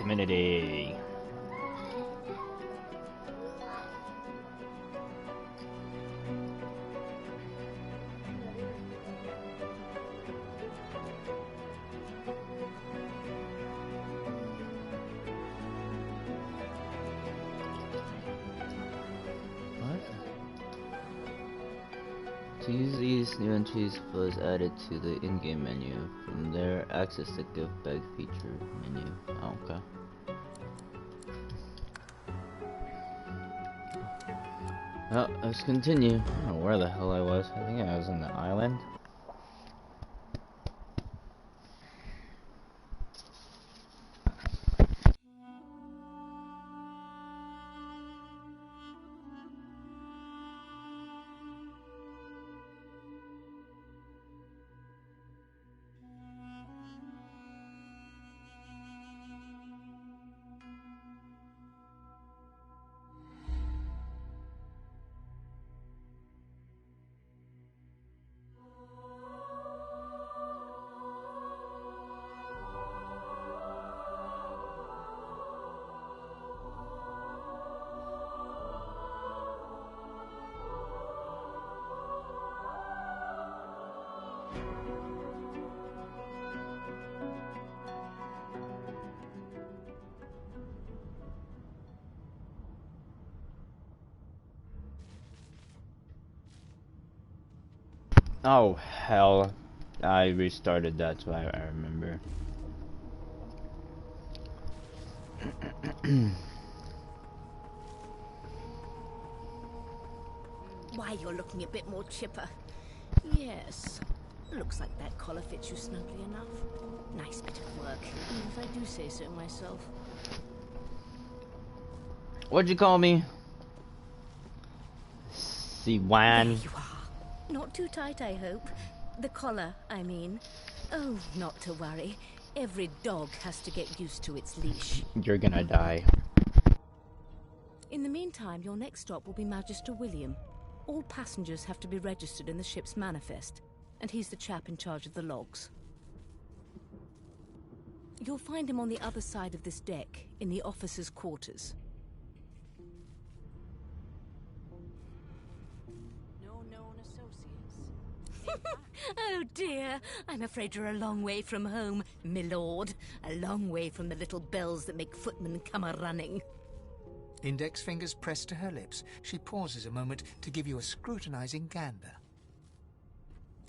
Divinity. To use these, new entries was added to the in-game menu. From there, access the gift bag feature menu. Oh, okay. Well, let's continue. I don't know where the hell I was. I think I was on the island. Oh, hell. I restarted, that's why I remember. Why, you're looking a bit more chipper. Yes. Looks like that collar fits you snugly enough. Nice bit of work, even if I do say so myself. What'd you call me? Siwan. There you are. Not too tight, I hope. The collar, I mean. Oh, not to worry. Every dog has to get used to its leash. You're gonna die. In the meantime, your next stop will be Magister William. All passengers have to be registered in the ship's manifest, and he's the chap in charge of the logs. You'll find him on the other side of this deck, in the officers' quarters. No known associates. Oh dear, I'm afraid you're a long way from home, milord. A long way from the little bells that make footmen come a-running. Index fingers pressed to her lips, she pauses a moment to give you a scrutinizing gander.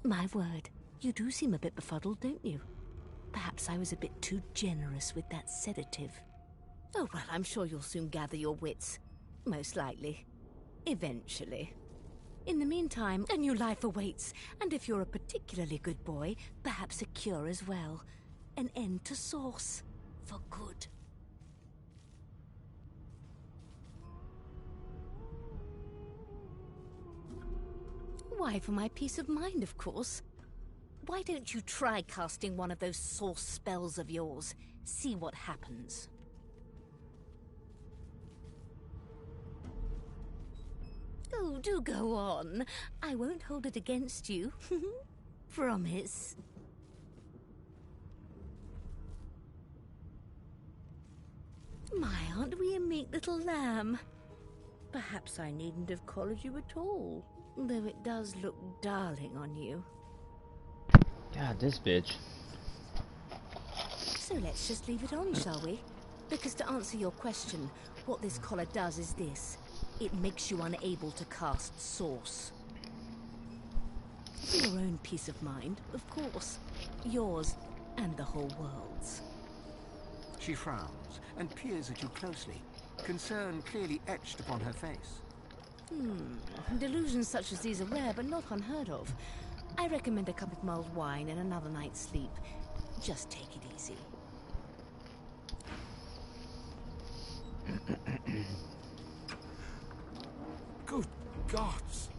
My word, you do seem a bit befuddled, don't you? Perhaps I was a bit too generous with that sedative. Oh, well, I'm sure you'll soon gather your wits. Most likely. Eventually. In the meantime, a new life awaits, and if you're a particularly good boy, perhaps a cure as well. An end to sauce. For good. Why, for my peace of mind, of course. Why don't you try casting one of those sauce spells of yours? See what happens. Oh, do go on. I won't hold it against you. Promise. My, aren't we a meek little lamb? Perhaps I needn't have collared you at all, though it does look darling on you. God, this bitch. So let's just leave it on, shall we? Because to answer your question, what this collar does is this. It makes you unable to cast sauce. For your own peace of mind, of course. Yours and the whole world's. She frowns and peers at you closely, concern clearly etched upon her face. Delusions such as these are rare, but not unheard of. I recommend a cup of mulled wine and another night's sleep. Just take it easy. Good gods!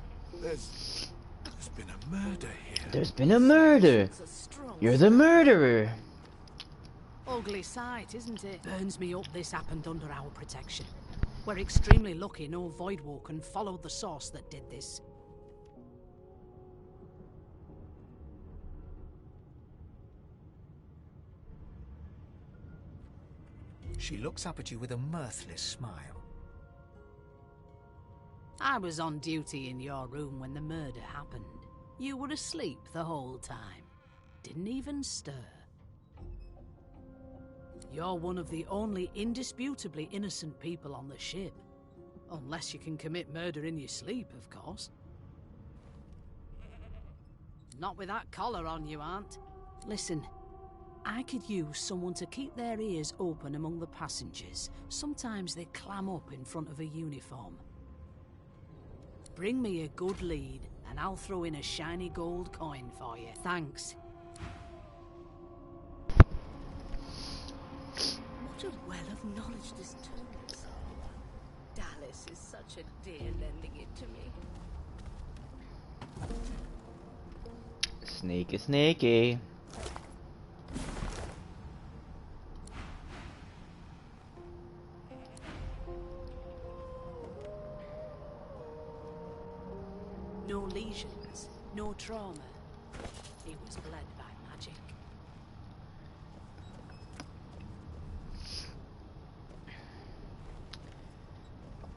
There's been a murder here. There's been a murder. You're the murderer. Ugly sight, isn't it? Burns me up this happened under our protection. We're extremely lucky no Voidwalker followed the source that did this. She looks up at you with a mirthless smile. I was on duty in your room when the murder happened. You were asleep the whole time. Didn't even stir. You're one of the only indisputably innocent people on the ship. Unless you can commit murder in your sleep, of course. Not with that collar on you, Aunt. Listen, I could use someone to keep their ears open among the passengers. Sometimes they clam up in front of a uniform. Bring me a good lead, and I'll throw in a shiny gold coin for you. Thanks. What a well of knowledge this tome is. Dallas is such a dear lending it to me. Sneaky, sneaky. No lesions, no trauma. He was bled by magic.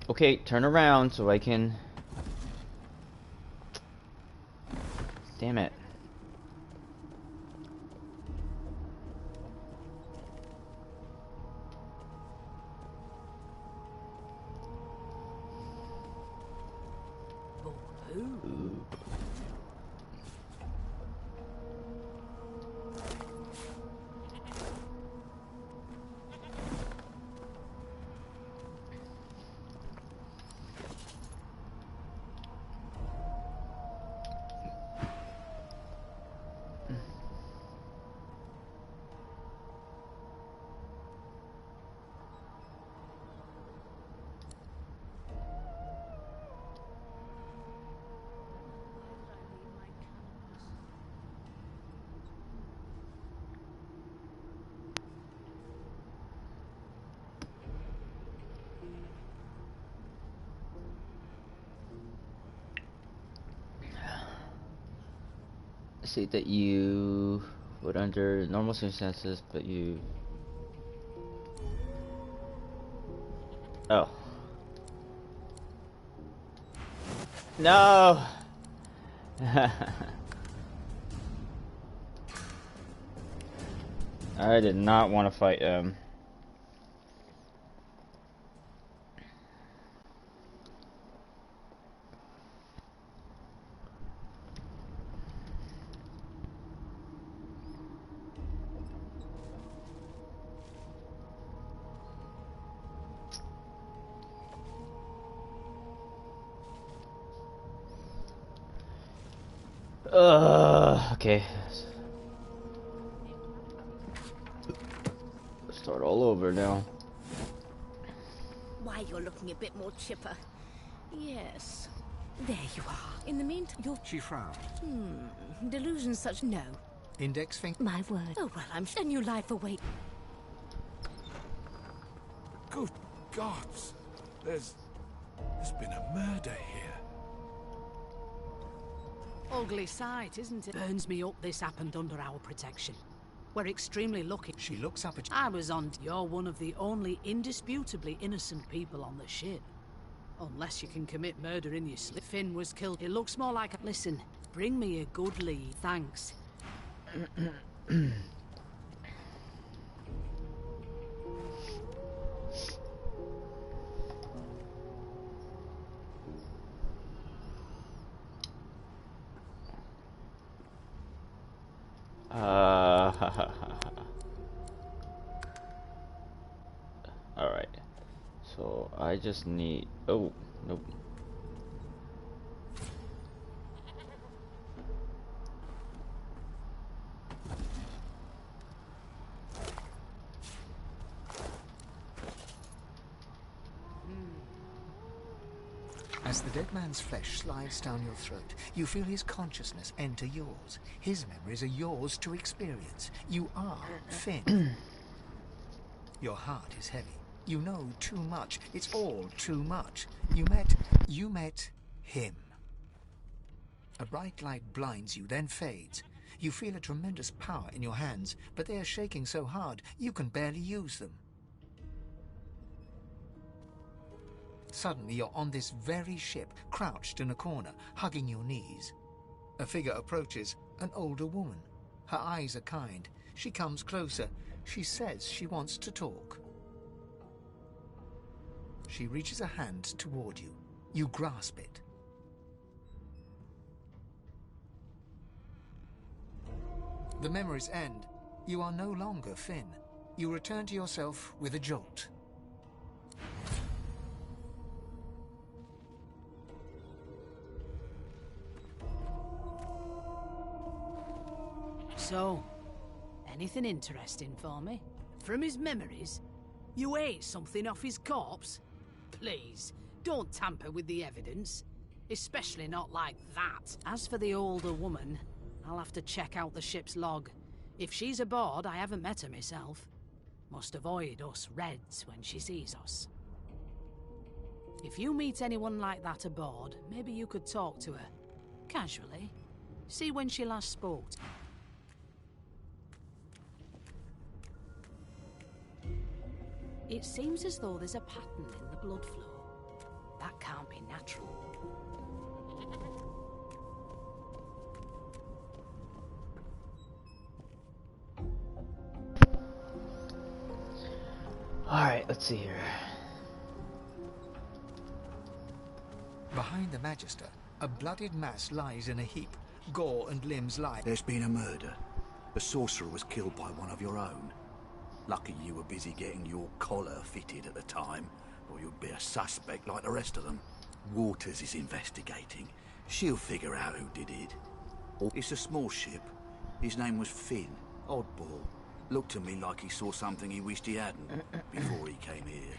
Okay, turn around so I can... Damn it. Ooh. Say that you would under normal circumstances, but you... Oh. No! I did not want to fight him. Okay. Start all over now. Why, you're looking a bit more chipper. Yes. There you are. In the meantime, you're... She frowned. Delusions such... No. Index finger. My word. Oh, well, I'm sure new life away. Good gods! There's been a murder here. Ugly sight, isn't it? Burns me up this happened under our protection. We're extremely lucky. She looks up at you. I was on... You're one of the only indisputably innocent people on the ship. Unless you can commit murder in your sleep. Finn was killed. It looks more like... Listen, bring me a good lead. Thanks. Alright. So I just need... Oh, nope. As the dead man's flesh slides down your throat, you feel his consciousness enter yours. His memories are yours to experience. You are Finn. Your heart is heavy. You know too much. It's all too much. You met him. A bright light blinds you, then fades. You feel a tremendous power in your hands, but they are shaking so hard you can barely use them. Suddenly you're on this very ship, crouched in a corner, hugging your knees. A figure approaches, an older woman. Her eyes are kind. She comes closer. She says she wants to talk. She reaches a hand toward you. You grasp it. The memories end. You are no longer Finn. You return to yourself with a jolt. So, anything interesting for me? From his memories? You ate something off his corpse? Please, don't tamper with the evidence. Especially not like that. As for the older woman, I'll have to check out the ship's log. If she's aboard, I haven't met her myself. Must avoid us Reds when she sees us. If you meet anyone like that aboard, maybe you could talk to her. Casually. See when she last spoke. It seems as though there's a pattern in the blood flow. That can't be natural. Alright, let's see here. Behind the Magister, a bloodied mass lies in a heap. Gore and limbs lie. There's been a murder. The sorcerer was killed by one of your own. Lucky you were busy getting your collar fitted at the time, or you'd be a suspect like the rest of them. Waters is investigating. She'll figure out who did it. It's a small ship. His name was Finn. Oddball. Looked to me like he saw something he wished he hadn't before he came here.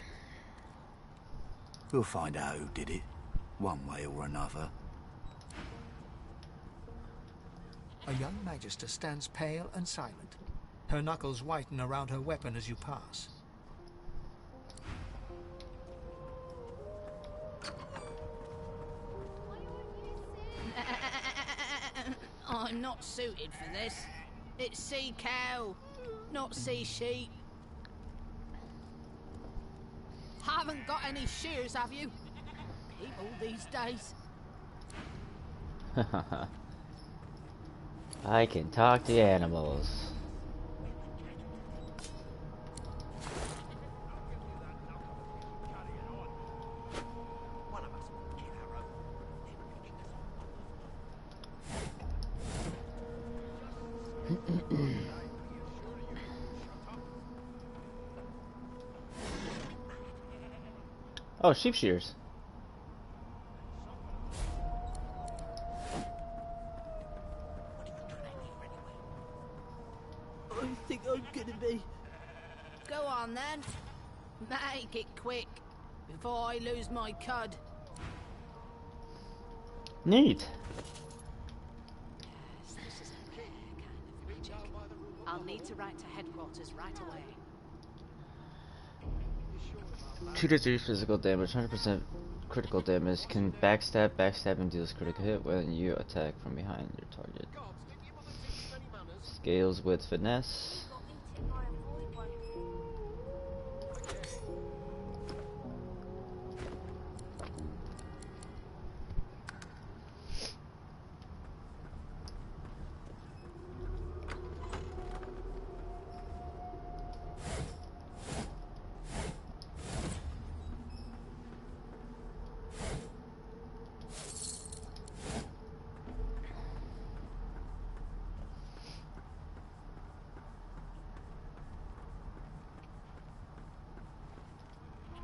We'll find out who did it, one way or another. A young Magister stands pale and silent. Her knuckles whiten around her weapon as you pass. I'm not suited for this. It's sea cow, not sea sheep. Haven't got any shears, have you? People these days. I can talk to animals. Oh, sheep shears. I think I'm gonna be. Go on then. Make it quick, before I lose my cud. Neat. Yes, this is a rare kind of magic. I'll need to write to headquarters right away. 2 to 3 physical damage, 100% critical damage. Can backstab, and deals critical hit when you attack from behind your target. Scales with finesse.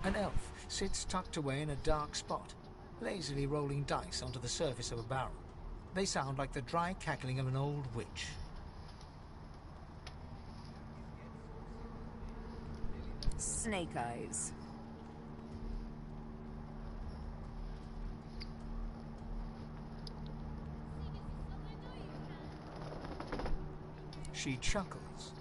An elf sits tucked away in a dark spot, lazily rolling dice onto the surface of a barrel. They sound like the dry cackling of an old witch. Snake eyes. She chuckles.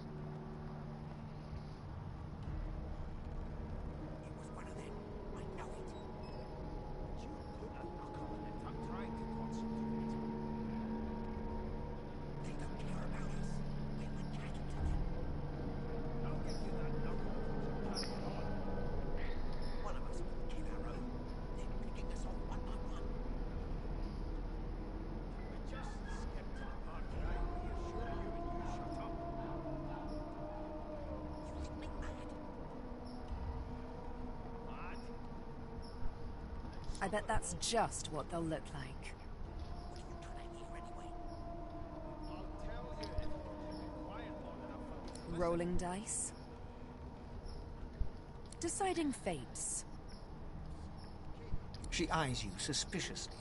I bet that's just what they'll look like. Rolling dice. Deciding fates. She eyes you suspiciously.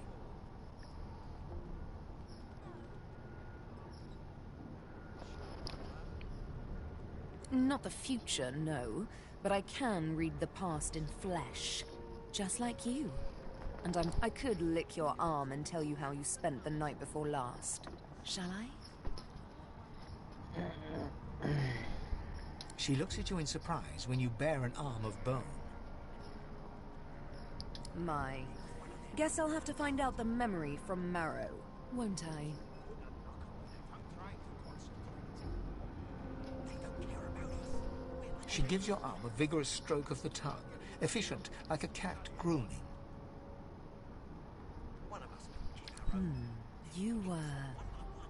Not the future, no, but I can read the past in flesh. Just like you. And I could lick your arm and tell you how you spent the night before last. Shall I? She looks at you in surprise when you bear an arm of bone. My. Guess I'll have to find out the memory from Marrow, won't I? She gives your arm a vigorous stroke of the tongue, efficient like a cat grooming. You were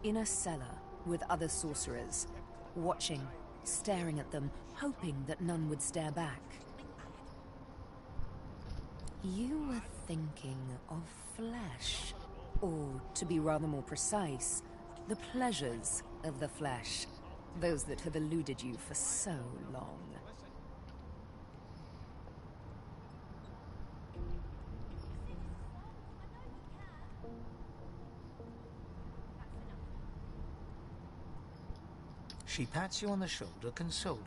in a cellar with other sorcerers, watching, staring at them, hoping that none would stare back. You were thinking of flesh, or to be rather more precise, the pleasures of the flesh, those that have eluded you for so long. She pats you on the shoulder consolingly.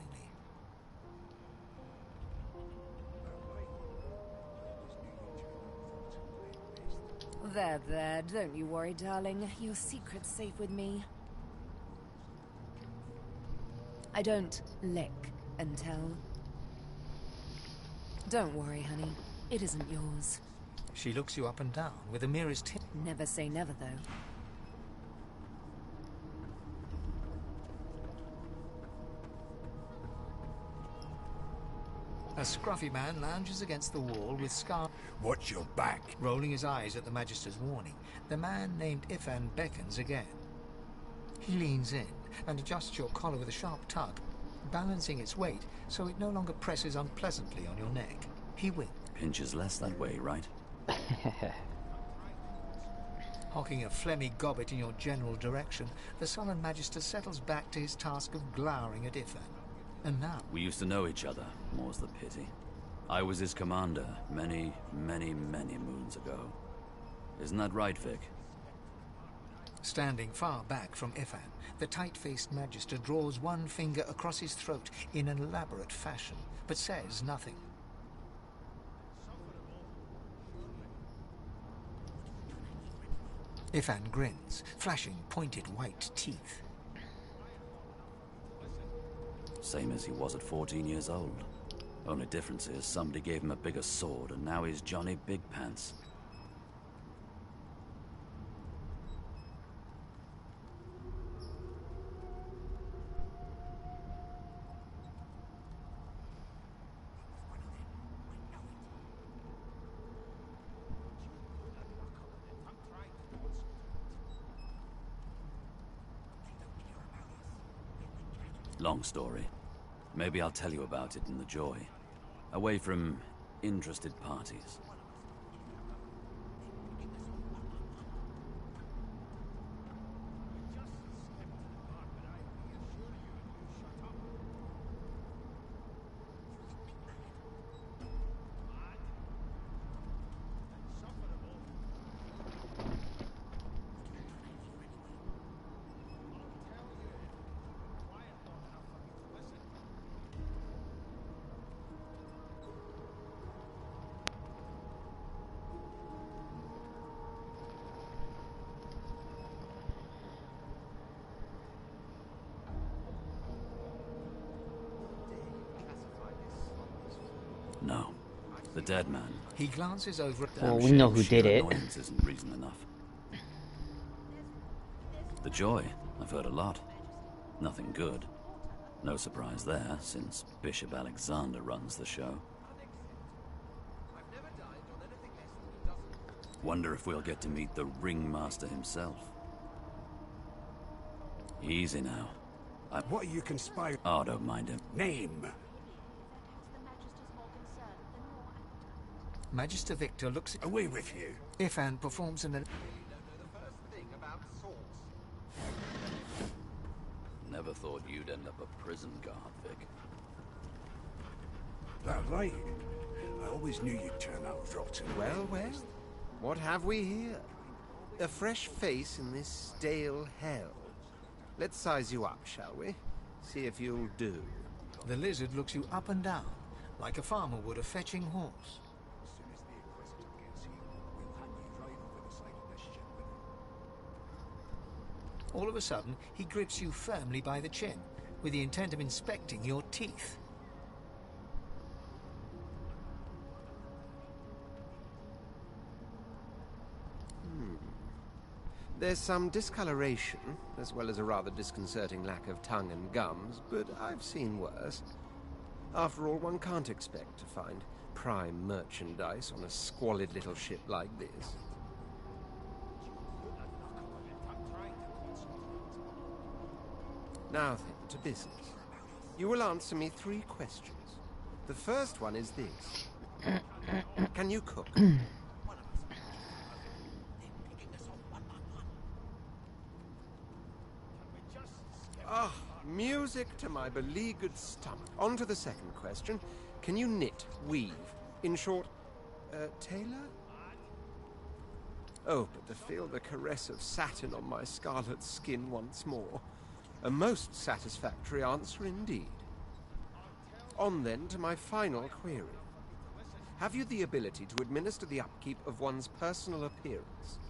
There, don't you worry, darling. Your secret's safe with me. I don't lick and tell. Don't worry, honey. It isn't yours. She looks you up and down with the merest hint. Never say never, though. A scruffy man lounges against the wall with scar. Watch your back. Rolling his eyes at the Magister's warning, the man named Ifan beckons again. He leans in and adjusts your collar with a sharp tug, balancing its weight so it no longer presses unpleasantly on your neck. He winks. Pinches less that way, right? Hocking a phlegmy gobbet in your general direction, the sullen Magister settles back to his task of glowering at Ifan. And now... We used to know each other, more's the pity. I was his commander many, many, many moons ago. Isn't that right, Vic? Standing far back from Ifan, the tight-faced Magister draws one finger across his throat in an elaborate fashion, but says nothing. Ifan grins, flashing pointed white teeth. Same as he was at 14 years old. Only difference is somebody gave him a bigger sword and now he's Johnny Big Pants. Long story. Maybe I'll tell you about it in the Joy. Away from interested parties. No. The dead man. He glances over at Well, we know who did it. Annoyance isn't reason enough. The Joy. I've heard a lot. Nothing good. No surprise there, since Bishop Alexander runs the show. Wonder if we'll get to meet the Ringmaster himself. Easy now. What are you conspiring? Oh, don't mind him. Name. Magister Victor looks at Away with you. Ifan performs an... Never thought you'd end up a prison guard, Vic. That right. I always knew you'd turn out rotten. Well, well. What have we here? A fresh face in this stale hell. Let's size you up, shall we? See if you'll do. The lizard looks you up and down, like a farmer would a fetching horse. All of a sudden, he grips you firmly by the chin, with the intent of inspecting your teeth. There's some discoloration, as well as a rather disconcerting lack of tongue and gums, but I've seen worse. After all, one can't expect to find prime merchandise on a squalid little ship like this. Now then, to business. You will answer me 3 questions. The first one is this. Can you cook? Ah, music to my beleaguered stomach. On to the second question. Can you knit, weave? In short, tailor? Oh, but to feel the caress of satin on my scarlet skin once more. A most satisfactory answer indeed. On then to my final query. Have you the ability to administer the upkeep of one's personal appearance?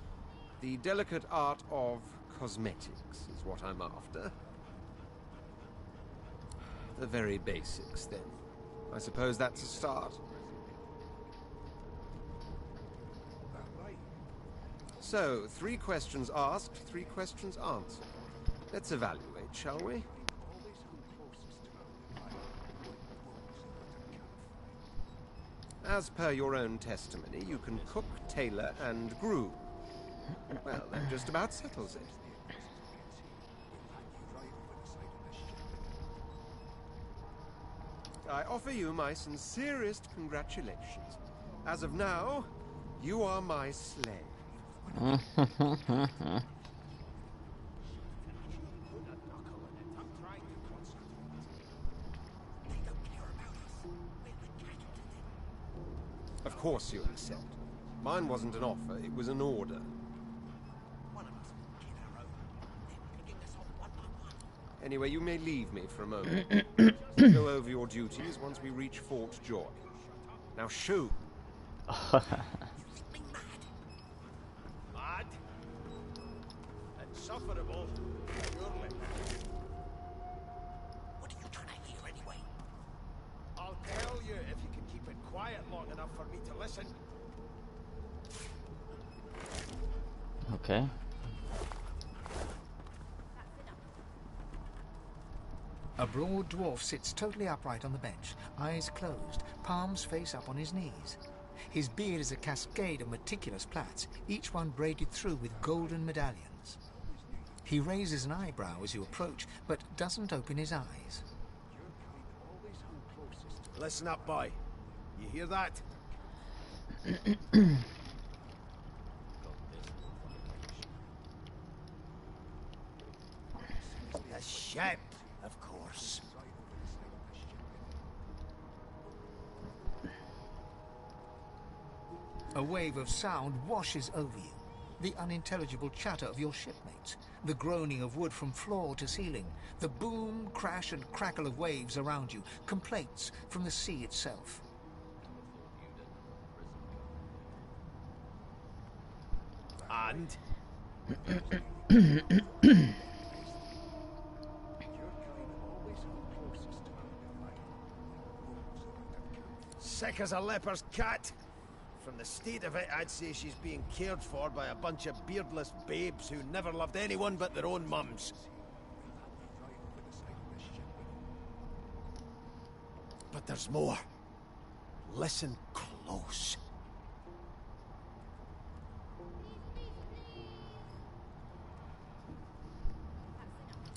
The delicate art of cosmetics is what I'm after. The very basics, then. I suppose that's a start. So, 3 questions asked, 3 questions answered. Let's evaluate, shall we? As per your own testimony, you can cook, tailor, and groom. Well, that just about settles it. I offer you my sincerest congratulations. As of now, you are my slave. Of course you accept. Mine wasn't an offer, it was an order. Anyway, you may leave me for a moment. Go over your duties once we reach Fort Joy. Now shoo! Mad? Insufferable? Surely. What are you trying to hear anyway? I'll tell you if you can keep it quiet long enough for me to listen. Okay. A broad dwarf sits totally upright on the bench, eyes closed, palms face up on his knees. His beard is a cascade of meticulous plaits, each one braided through with golden medallions. He raises an eyebrow as you approach, but doesn't open his eyes. Listen up, boy. You hear that? The ship, of course. A wave of sound washes over you. The unintelligible chatter of your shipmates, the groaning of wood from floor to ceiling, the boom, crash and crackle of waves around you, complaints from the sea itself. And? Sick as a leper's cat. From the state of it, I'd say she's being cared for by a bunch of beardless babes who never loved anyone but their own mums. But there's more. Listen close.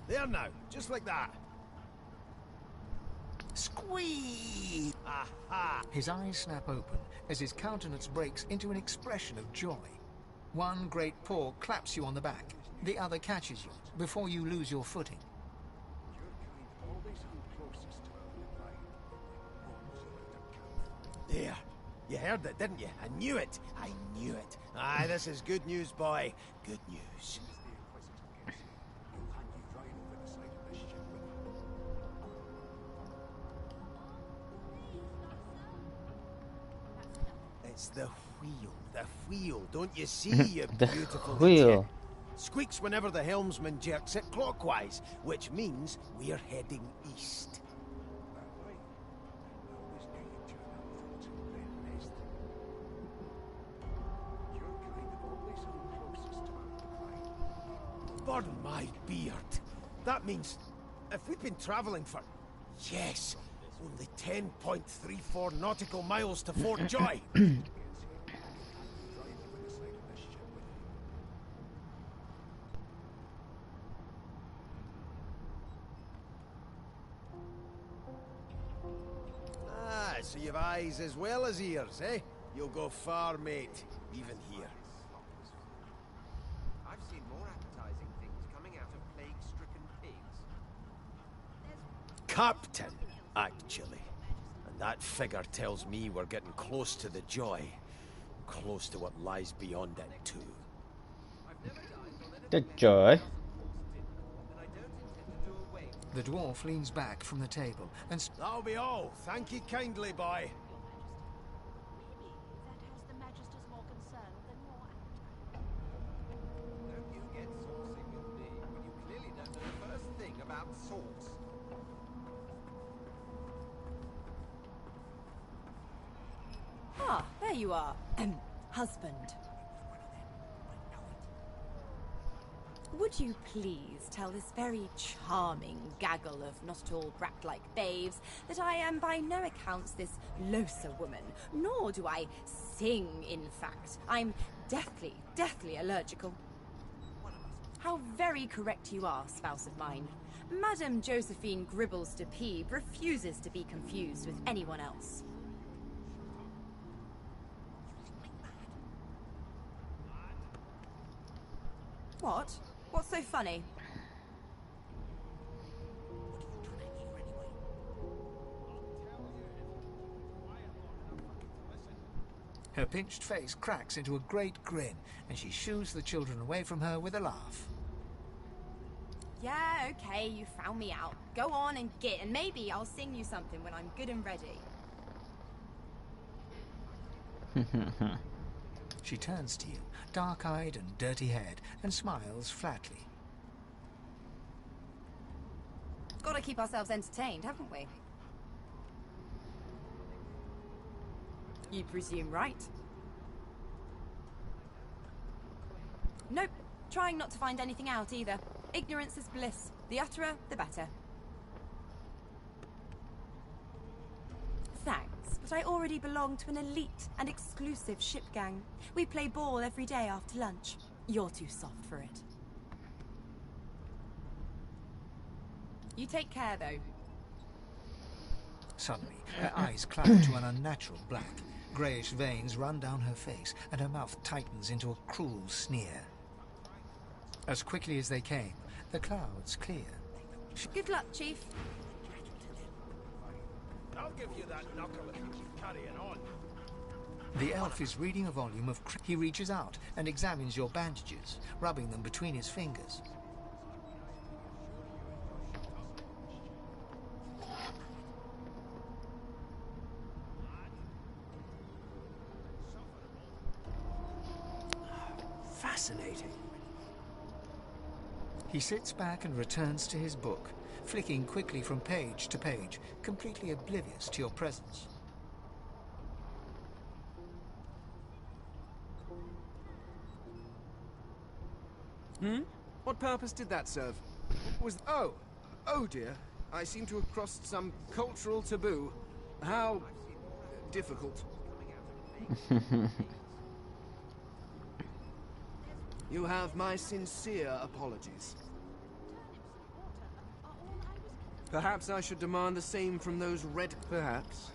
There now, just like that. Squeak! Aha! His eyes snap open as his countenance breaks into an expression of joy. One great paw claps you on the back. The other catches you before you lose your footing. There. You heard it, didn't you? I knew it. I knew it. Aye, this is good news, boy. Good news. It's the wheel. The wheel. Don't you see, you The beautiful wheel. idiot? Squeaks whenever the helmsman jerks it clockwise, which means we're heading east. Burn my beard. That means if we've been travelling for, yes, only 10.34 nautical miles to Fort Joy. Ah, so you've eyes as well as ears, eh? You'll go far, mate, even here. I've seen more appetizing things coming out of plague-stricken pigs. Captain, actually. And that figure tells me we're getting close to the joy. Close to what lies beyond it, too. The joy. The dwarf leans back from the table and That'll be all. Thank you kindly, boy. Don't you get saucy with me when you clearly don't know the first thing about sauce. Ah, there you are. Husband. Would you please tell this very charming gaggle of not at all brat-like babes that I am by no accounts this loser woman, nor do I sing, in fact. I'm deathly allergical. How very correct you are, spouse of mine. Madame Josephine Gribbles de Peeb refuses to be confused with anyone else. What? What's so funny? her pinched face cracks into a great grin, and she shoos the children away from her with a laugh. Yeah, okay, you found me out. Go on and git, and maybe I'll sing you something when I'm good and ready. She turns to you, dark-eyed and dirty-haired, and smiles flatly. Gotta keep ourselves entertained, haven't we? You presume right. Nope. Trying not to find anything out either. Ignorance is bliss. The utterer, the better. Thanks, but I already belong to an elite and exclusive ship gang. We play ball every day after lunch. You're too soft for it. You take care, though. Suddenly, her eyes cloud to an unnatural black. Greyish veins run down her face, and her mouth tightens into a cruel sneer. As quickly as they came, the clouds clear. Good luck, Chief. I'll give you that knuckle if you keep carrying on. The elf is reading a volume of... He reaches out and examines your bandages, rubbing them between his fingers. Fascinating. He sits back and returns to his book, flicking quickly from page to page, completely oblivious to your presence. What purpose did that serve? Was... Oh dear. I seem to have crossed some cultural taboo. How... difficult. You have my sincere apologies. Perhaps I should demand the same from those red... Perhaps.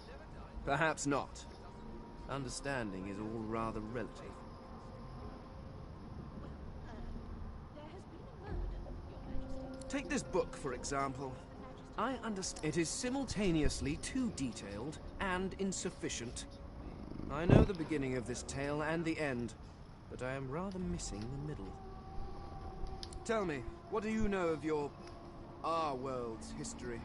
Perhaps not. Understanding is all rather relative. Take this book, for example. I understand it is simultaneously too detailed and insufficient. I know the beginning of this tale and the end, but I am rather missing the middle. Tell me, what do you know of our world's history?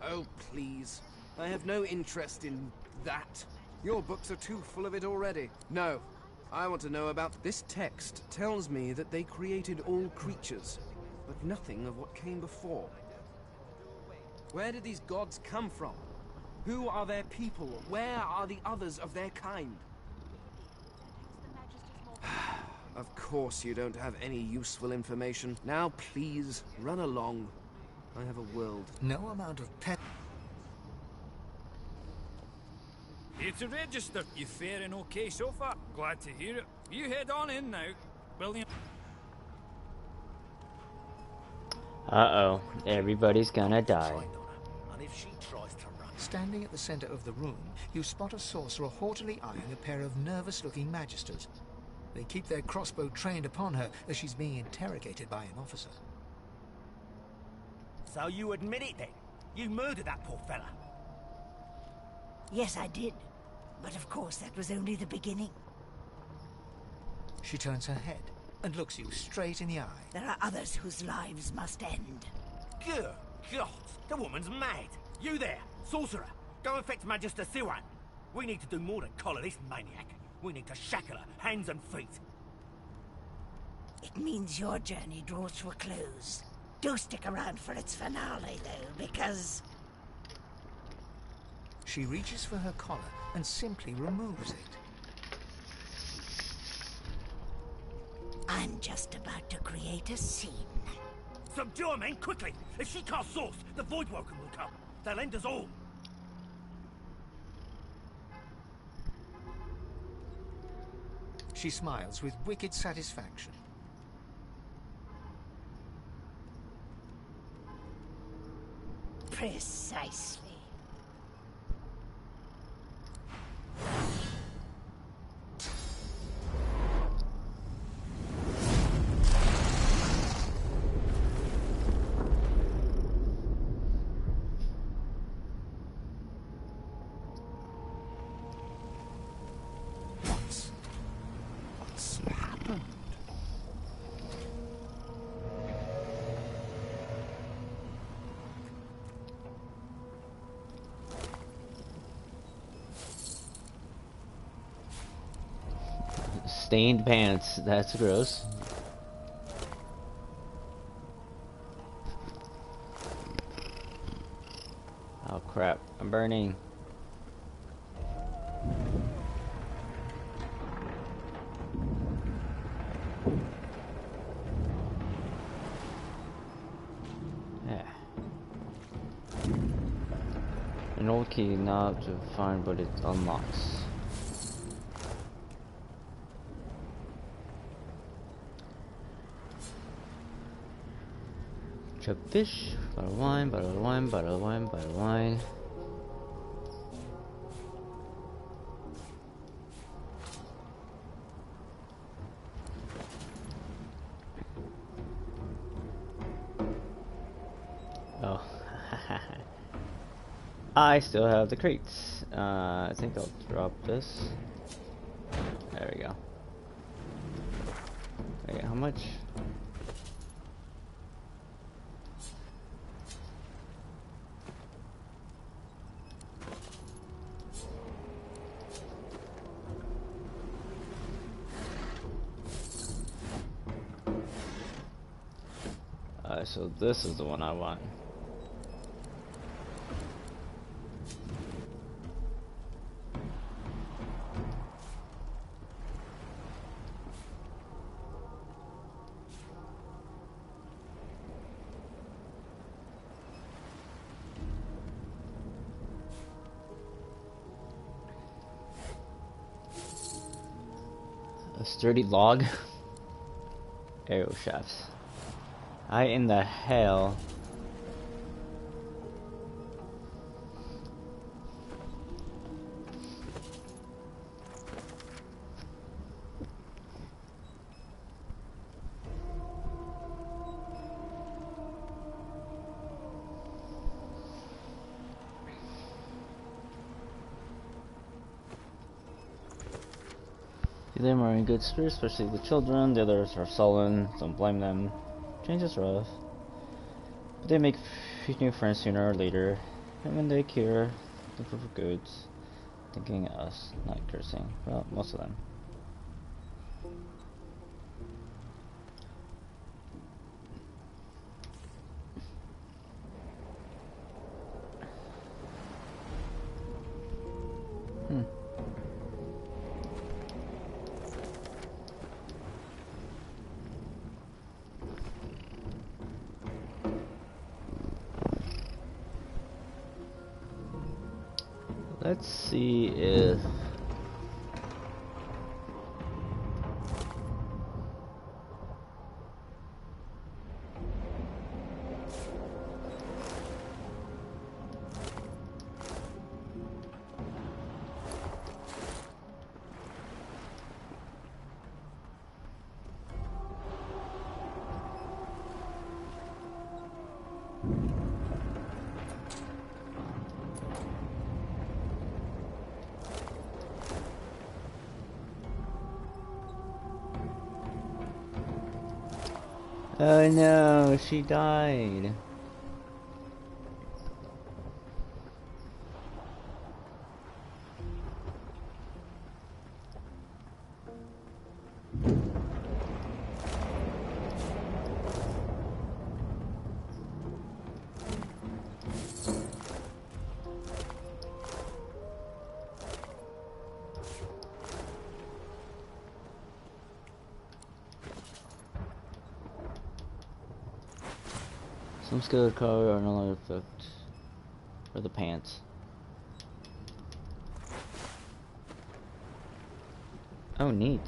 Oh, please. I have no interest in that. Your books are too full of it already. No. I want to know about... This text tells me that they created all creatures, but nothing of what came before. Where did these gods come from? Who are their people? Where are the others of their kind? Of course you don't have any useful information. Now please, run along. I have a world. No amount of pet... Here to register. You faring okay so far? Glad to hear it. You head on in now, William. Uh-oh. Everybody's gonna die. And if she tries to run... Standing at the center of the room, you spot a sorcerer haughtily eyeing a pair of nervous-looking magisters. They keep their crossbow trained upon her as she's being interrogated by an officer. So you admit it then? You murdered that poor fella? Yes, I did. But of course, that was only the beginning. She turns her head and looks you straight in the eye. There are others whose lives must end. Good God, the woman's mad. You there, sorcerer, go and fetch Magister Siwan. We need to do more than collar this maniac. We need to shackle her, hands and feet. It means your journey draws to a close. Do stick around for its finale, though, because... She reaches for her collar and simply removes it. I'm just about to create a scene. Subdue her, men, quickly! If she casts source, the Voidwoken will come. They'll end us all. She smiles with wicked satisfaction. Precisely. What's happened? Stained pants, that's gross. Oh crap, I'm burning. Yeah. An old key knob to find, but it unlocks. Chub fish, bottle of wine, bottle of wine, bottle of wine, bottle of wine. Oh, I still have the crates. I think I'll drop this. There we go. Wait, how much? So this is the one I want. A sturdy log? Arrow shafts. How in the hell? Few of them are in good spirits, especially the children. The others are sullen. Don't blame them. Change is rough. But they make few new friends sooner or later. And when they cure, they prove for good. Thinking us, not cursing. Well, most of them. Let's see if oh no, she died. Some skilled color are no longer effect for the pants. Oh, neat.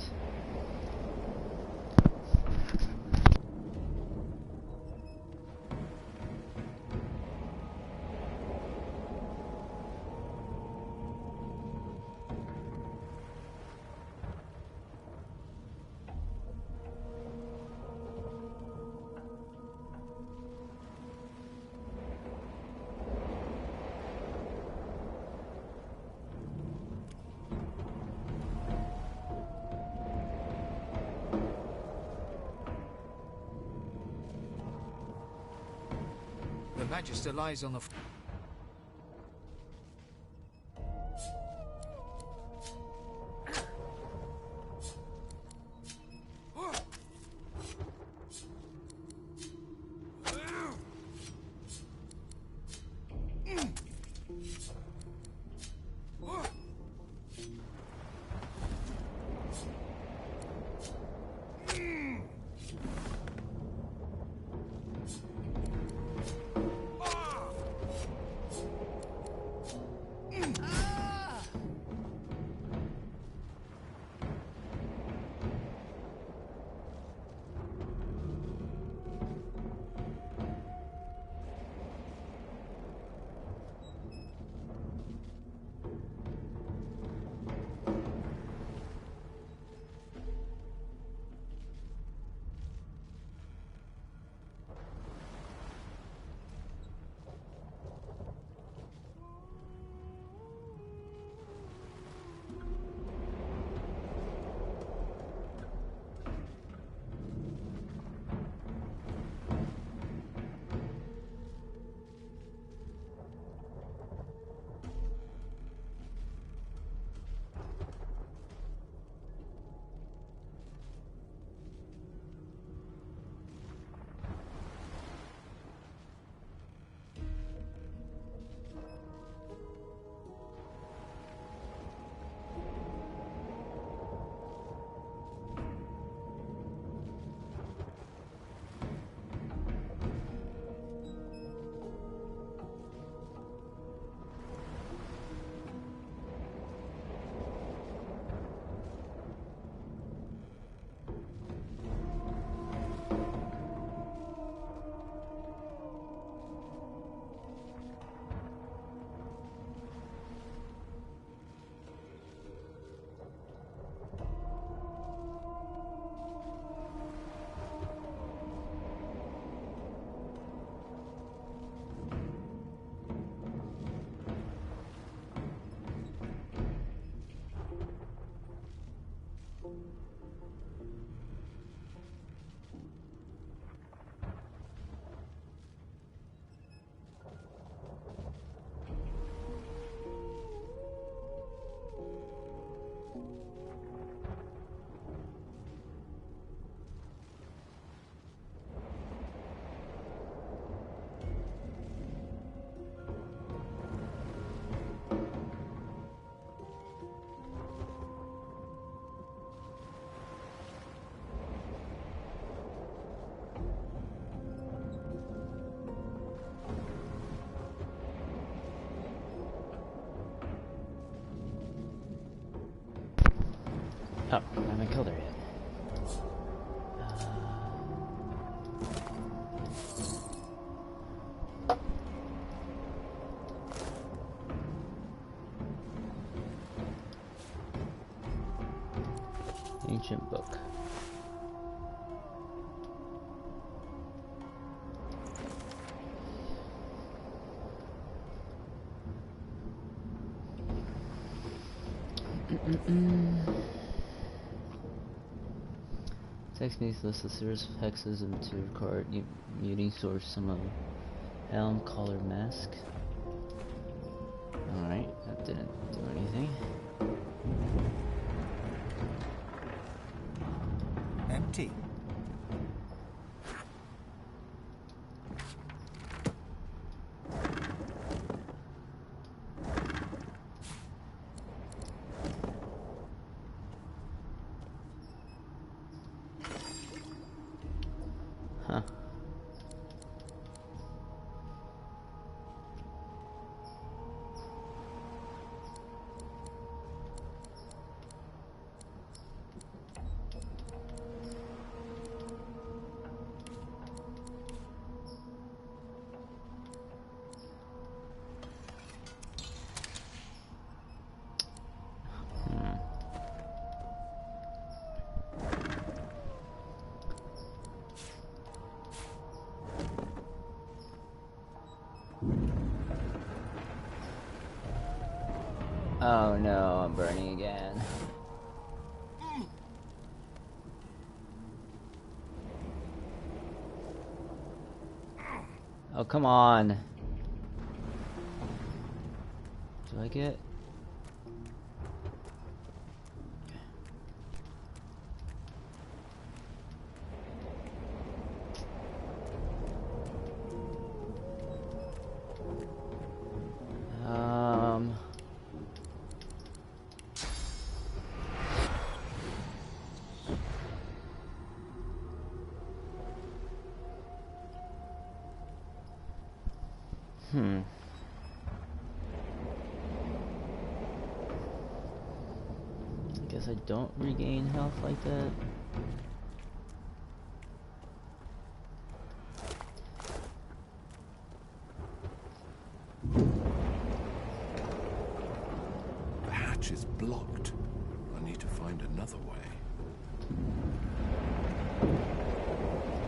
The Magister lies on the Oh, I haven't killed her yet. Ancient book. Text me lists a series of hexes into record muting source some helm collar mask. Alright, that didn't do anything. Empty. Huh. Oh no, I'm burning again. Oh, come on. Do I get... Guess I don't regain health like that. The hatch is blocked. I need to find another way.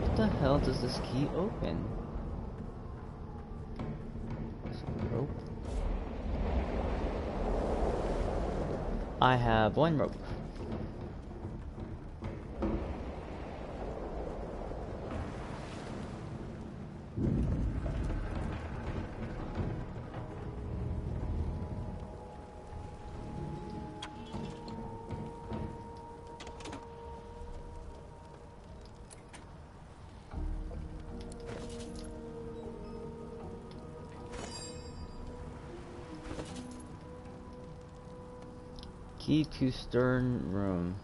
What the hell does this key open? Some rope. I have one rope. Key to stern room.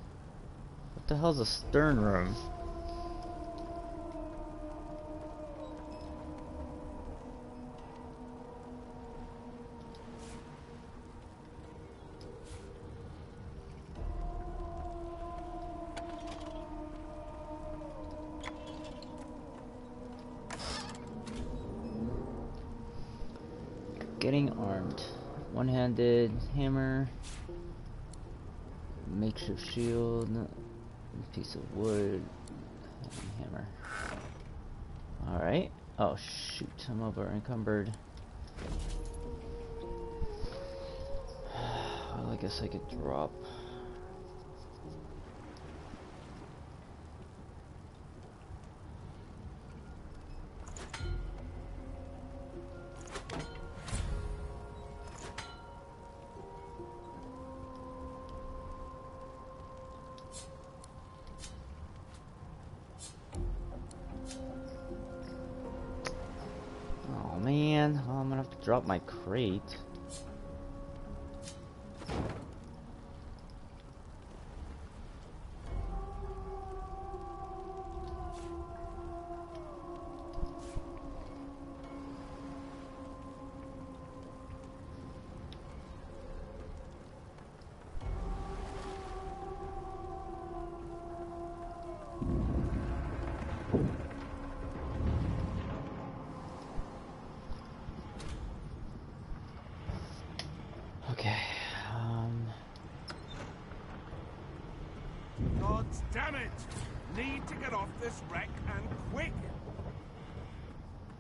What the hell's a stern room? Getting armed. One-handed hammer. Makeshift shield, piece of wood, hammer. Alright. Oh shoot, I'm over encumbered. Well, I guess I could drop. Oh man, oh, I'm gonna have to drop my crate. gods, damn it! Need to get off this wreck and quick!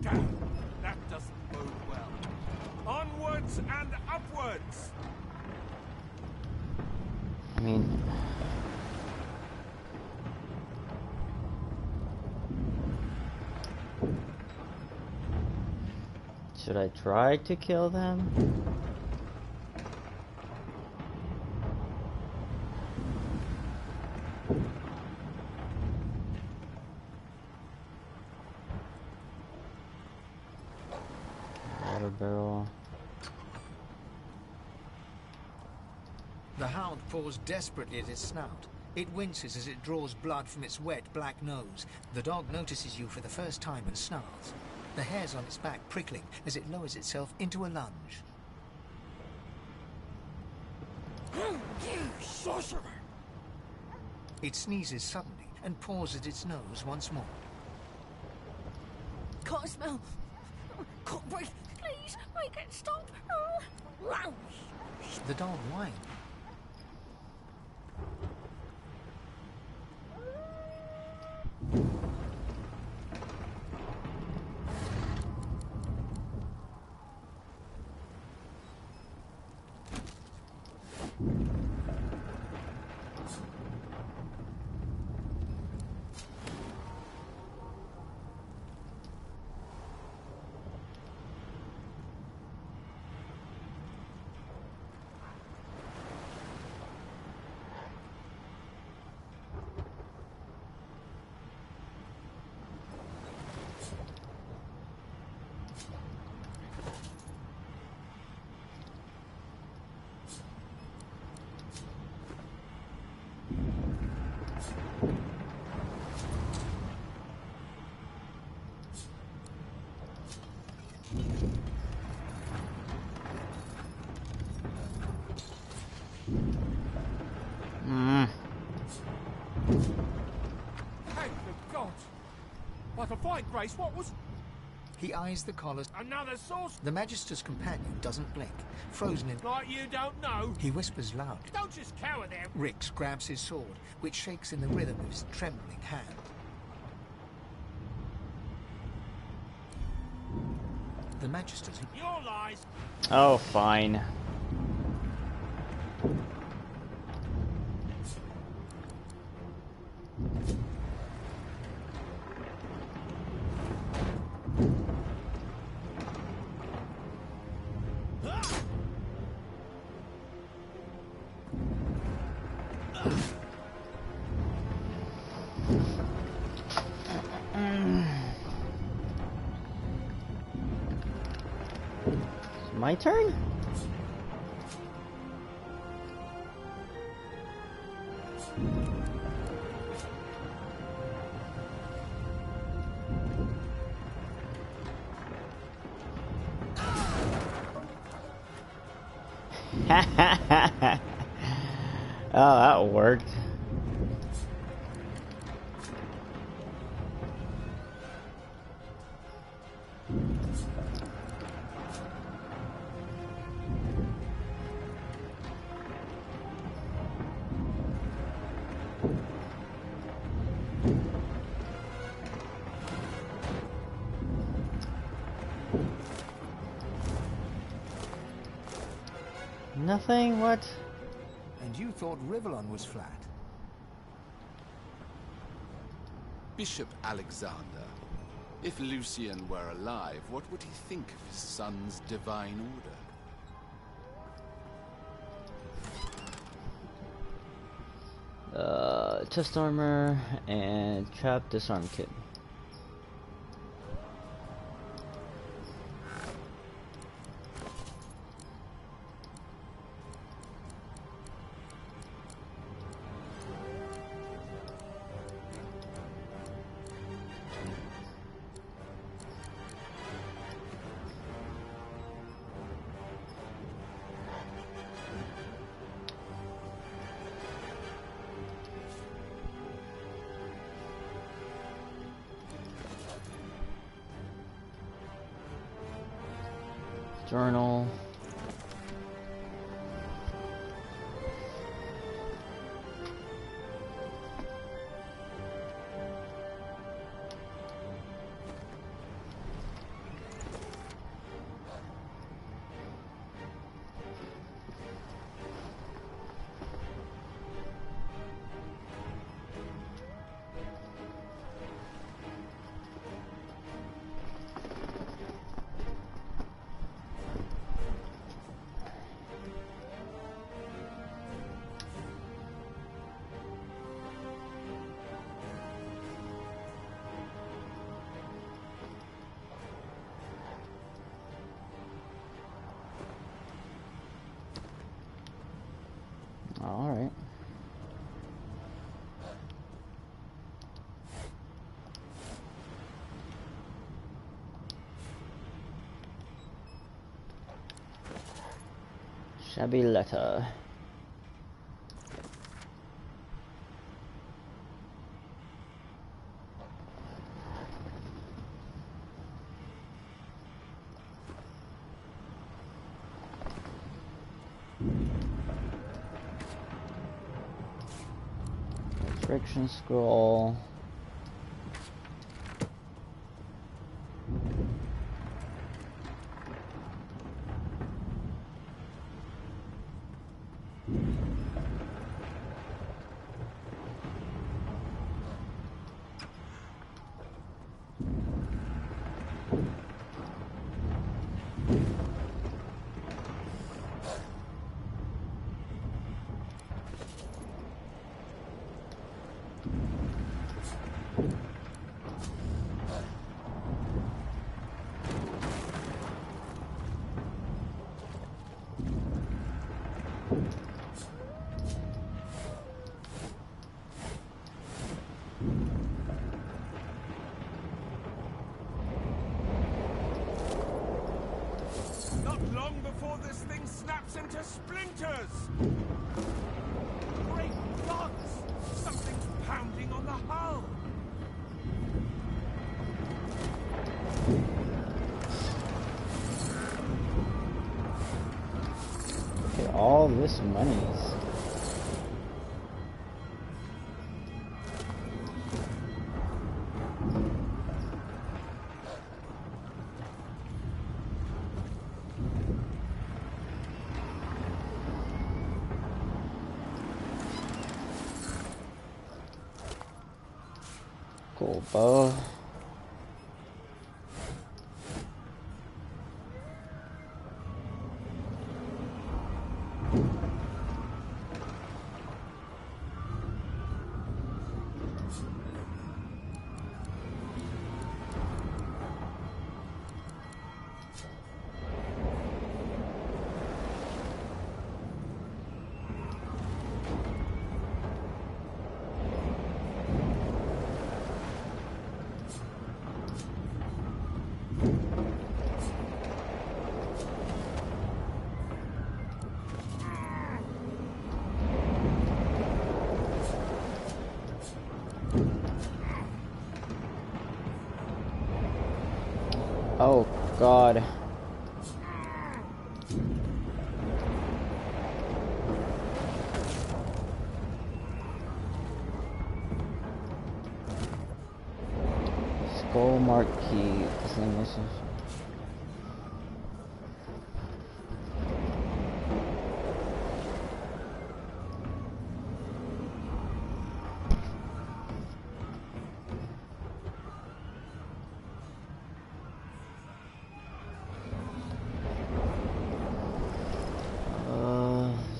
Damn, that doesn't bode well. Onwards and upwards! I mean... should I try to kill them? Water barrel. The hound paws desperately at its snout. It winces as it draws blood from its wet, black nose. The dog notices you for the first time and snarls. The hairs on its back prickling as it lowers itself into a lunge. You sorcerer! It sneezes suddenly and paws at its nose once more. Can't smell. Can't breathe. Please, make it stop. The dog whines. Thank the gods! But a fine grace, what was... He eyes the collar. Another sauce? The Magister's companion doesn't blink. Frozen in... Like you don't know? He whispers loud. Don't just cower there. Rix grabs his sword, which shakes in the rhythm of his trembling hand. The Magister's... Your lies! Oh, fine. My turn? Oh, that worked. Nothing? What? And you thought Rivellon was flat? Bishop Alexander. If Lucian were alive, what would he think of his son's divine order? Chest armor and trap disarm kit. Journal. Alright. Shabby letter. Resurrection scroll. Not long before this thing snaps into splinters! Great gods! Something's pounding on the hull! Look at all this monies. Cool bow. Oh God. Skull mark key.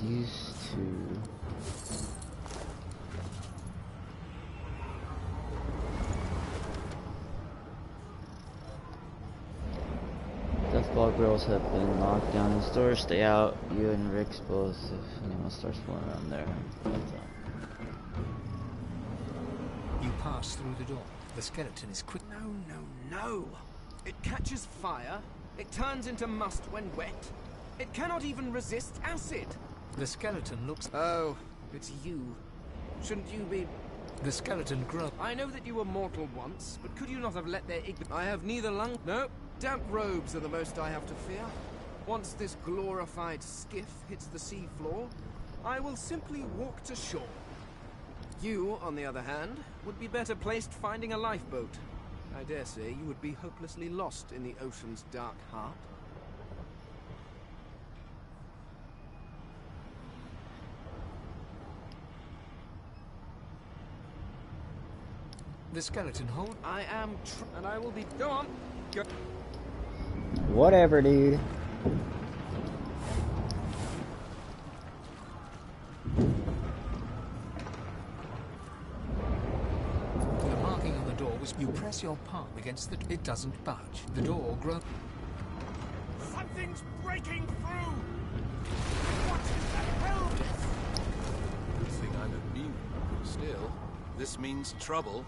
Used to. Deathball grills have been locked down in storage. Stay out. You and Rick's both if anyone starts fooling around there. You pass through the door. The skeleton is quick. No! It catches fire. It turns into must when wet. It cannot even resist acid. The skeleton looks... Oh, it's you. Shouldn't you be... The skeleton grows. I know that you were mortal once, but could you not have let their ignorance... I have neither lung... No, damp robes are the most I have to fear. Once this glorified skiff hits the sea floor, I will simply walk to shore. You, on the other hand, would be better placed finding a lifeboat. I dare say you would be hopelessly lost in the ocean's dark heart. The skeleton hold. I am and I will be... Go on. Go. Whatever, dude. The marking on the door was... You press your palm against the... It doesn't budge. The door grows... Something's breaking through! What is the hell this? This means trouble.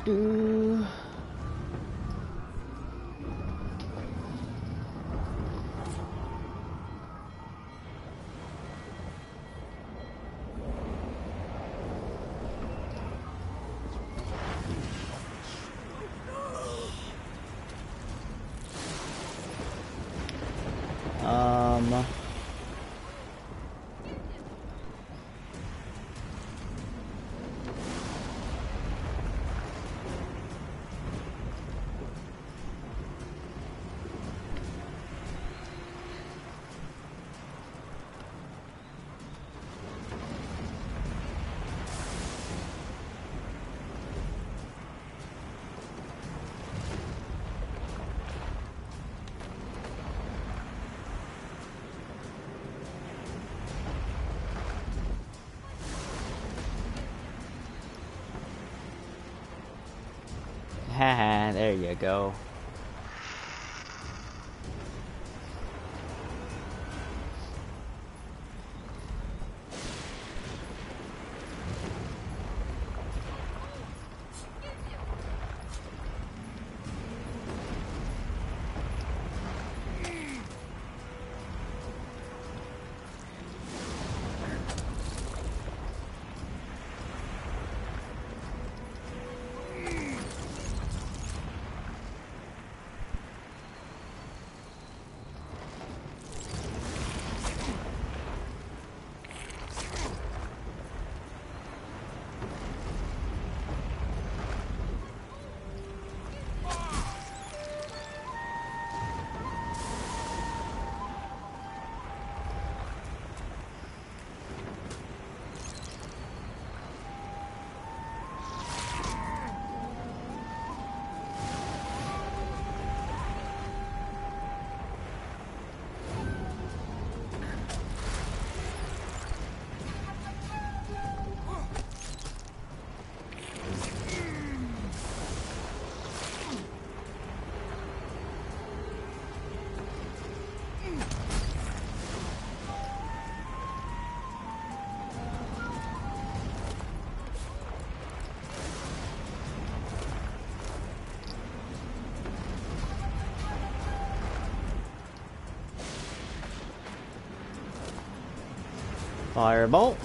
Do. Haha, there you go. Firebolt.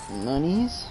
Monies.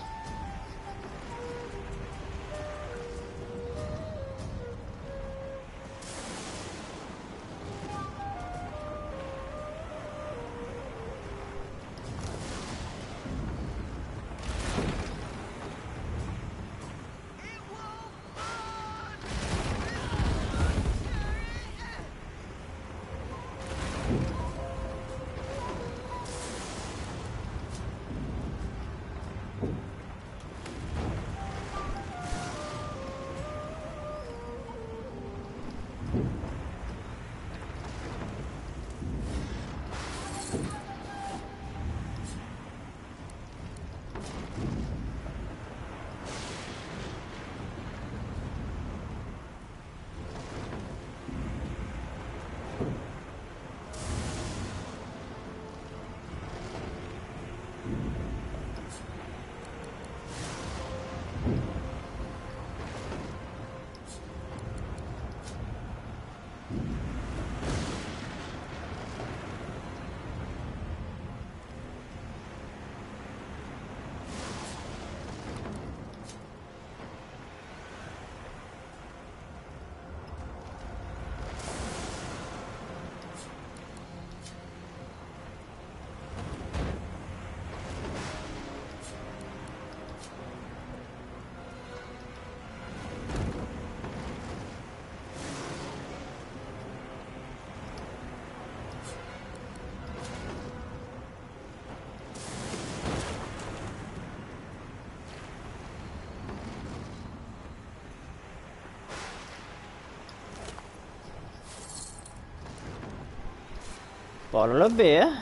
Bottle of beer.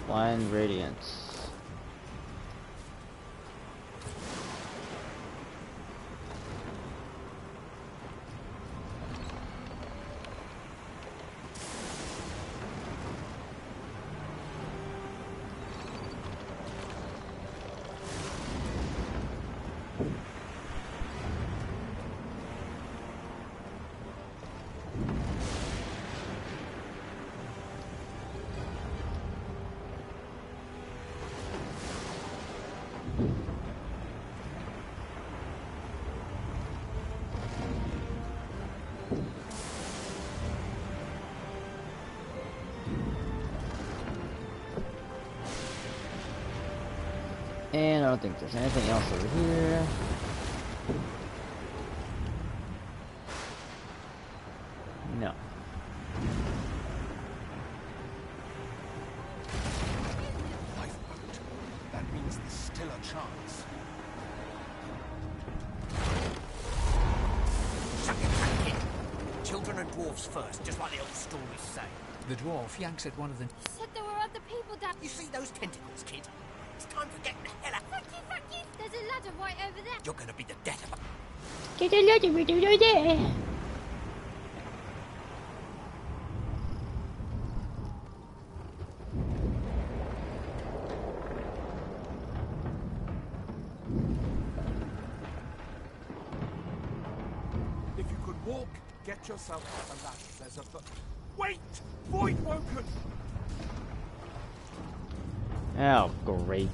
Blind radiance. And I don't think there's anything else over here. No. Lifeboat. That means there's still a chance. Chuck it, kid. Children and dwarves first, just like the old stories say. The dwarf yanks at one of the... You said there were other people, Dad. You see those tentacles, kid? It's time for getting the hell out. Fuck you. There's a ladder right over there. You're gonna be the death of a... Get a ladder right over there. If you could walk, get yourself up the ladder. There's a... Wait! Void woken! Oh, great.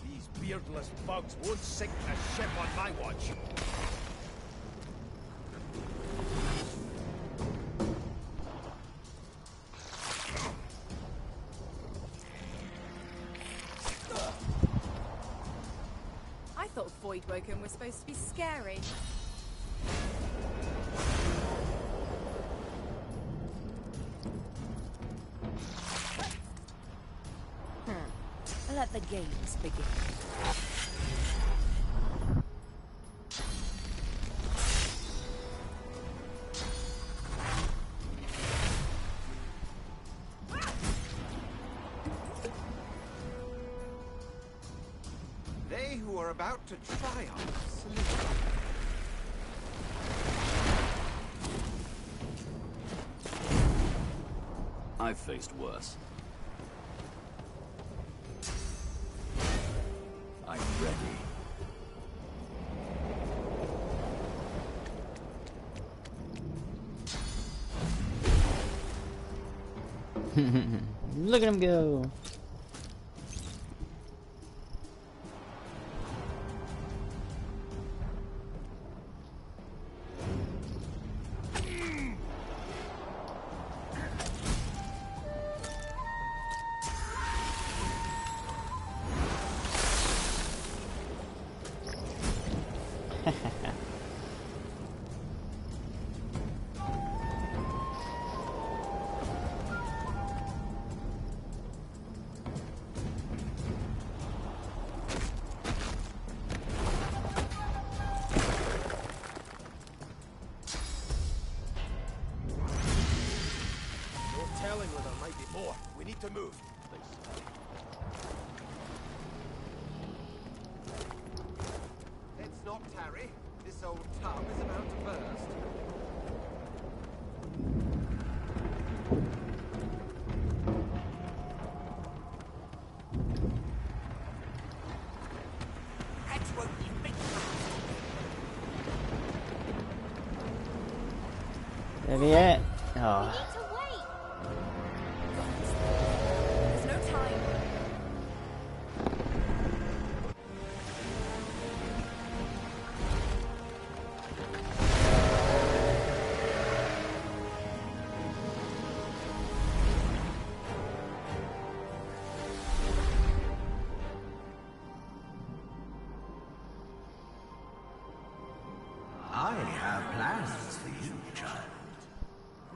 These beardless bugs won't sink a ship on my watch. I thought Voidwoken was supposed to be scary. Let the games begin. They who are about to triumph salute. I've faced worse. I'm ready. Look at him go. Telling where there might be more. We need to move. Let's not tarry. This old tub is about to burst. That won't be big. There we are. We Oh. need to wait. There's no time. is for you, child.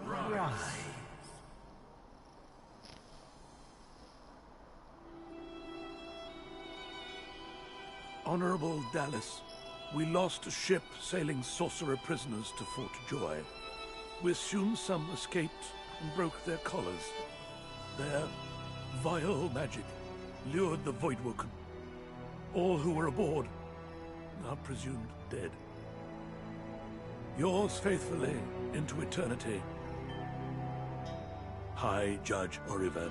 Rise. Honorable Dallas, we lost a ship sailing sorcerer prisoners to Fort Joy. We assume some escaped and broke their collars. Their vile magic lured the Voidwoken. All who were aboard are presumed dead. Yours faithfully into eternity, High Judge Oriven.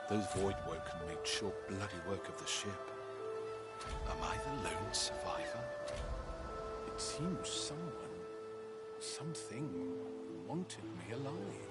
Those Voidwoken made short, bloody work of the ship. Am I the lone survivor? It seems someone, something, wanted me alive.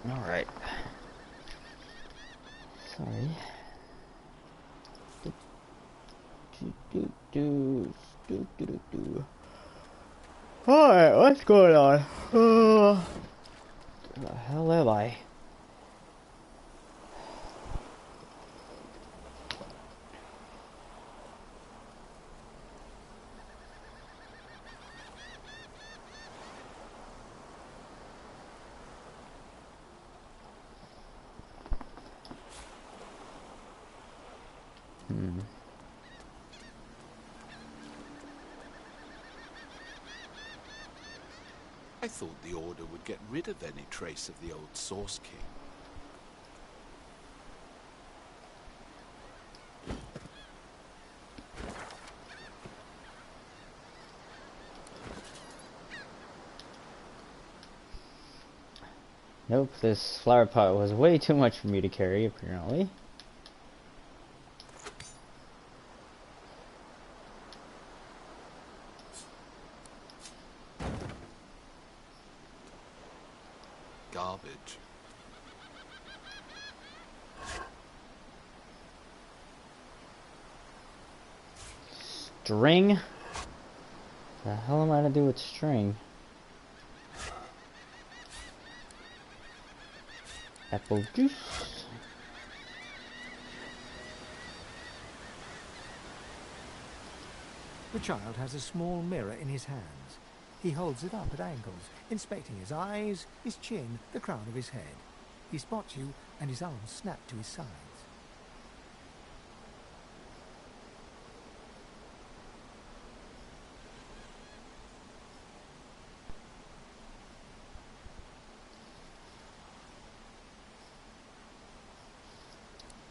Alright. Sorry. Alright, what's going on? Where the hell am I? I thought the Order would get rid of any trace of the old Source King. Nope, this flower pot was way too much for me to carry, apparently. Garbage. String? The hell am I to do with string? Apple juice. The child has a small mirror in his hands. He holds it up at angles, inspecting his eyes, his chin, the crown of his head. He spots you, and his arms snap to his sides.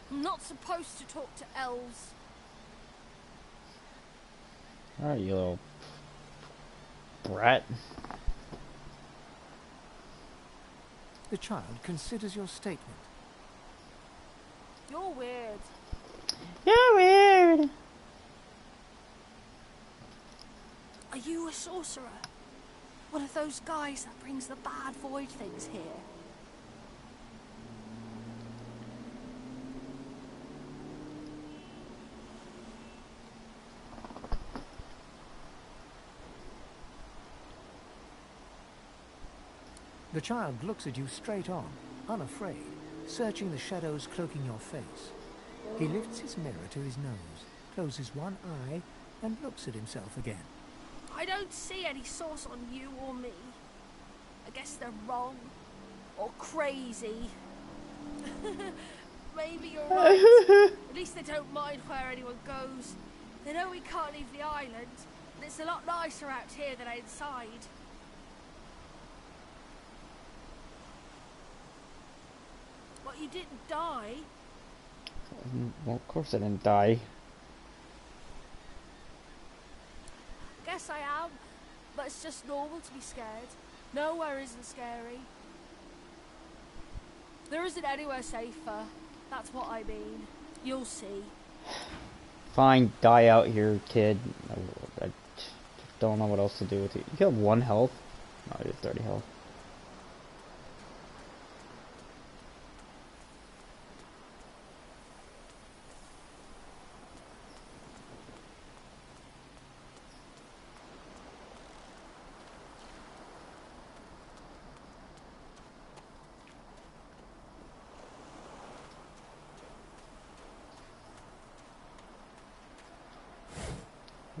I'm not supposed to talk to elves. Alright, you little brat. The child considers your statement. You're weird. You're weird. Are you a sorcerer? One of those guys that brings the bad void things here? The child looks at you straight on, unafraid, searching the shadows cloaking your face. He lifts his mirror to his nose, closes one eye, and looks at himself again. I don't see any source on you or me. I guess they're wrong. Or crazy. Maybe you're right. At least they don't mind where anyone goes. They know we can't leave the island, and it's a lot nicer out here than inside. But you didn't die. Well, of course I didn't die. Guess I am, but it's just normal to be scared. Nowhere isn't scary. There isn't anywhere safer. That's what I mean. You'll see. Fine, die out here, kid. I don't know what else to do with you. You have 1 health? No, you have 30 health.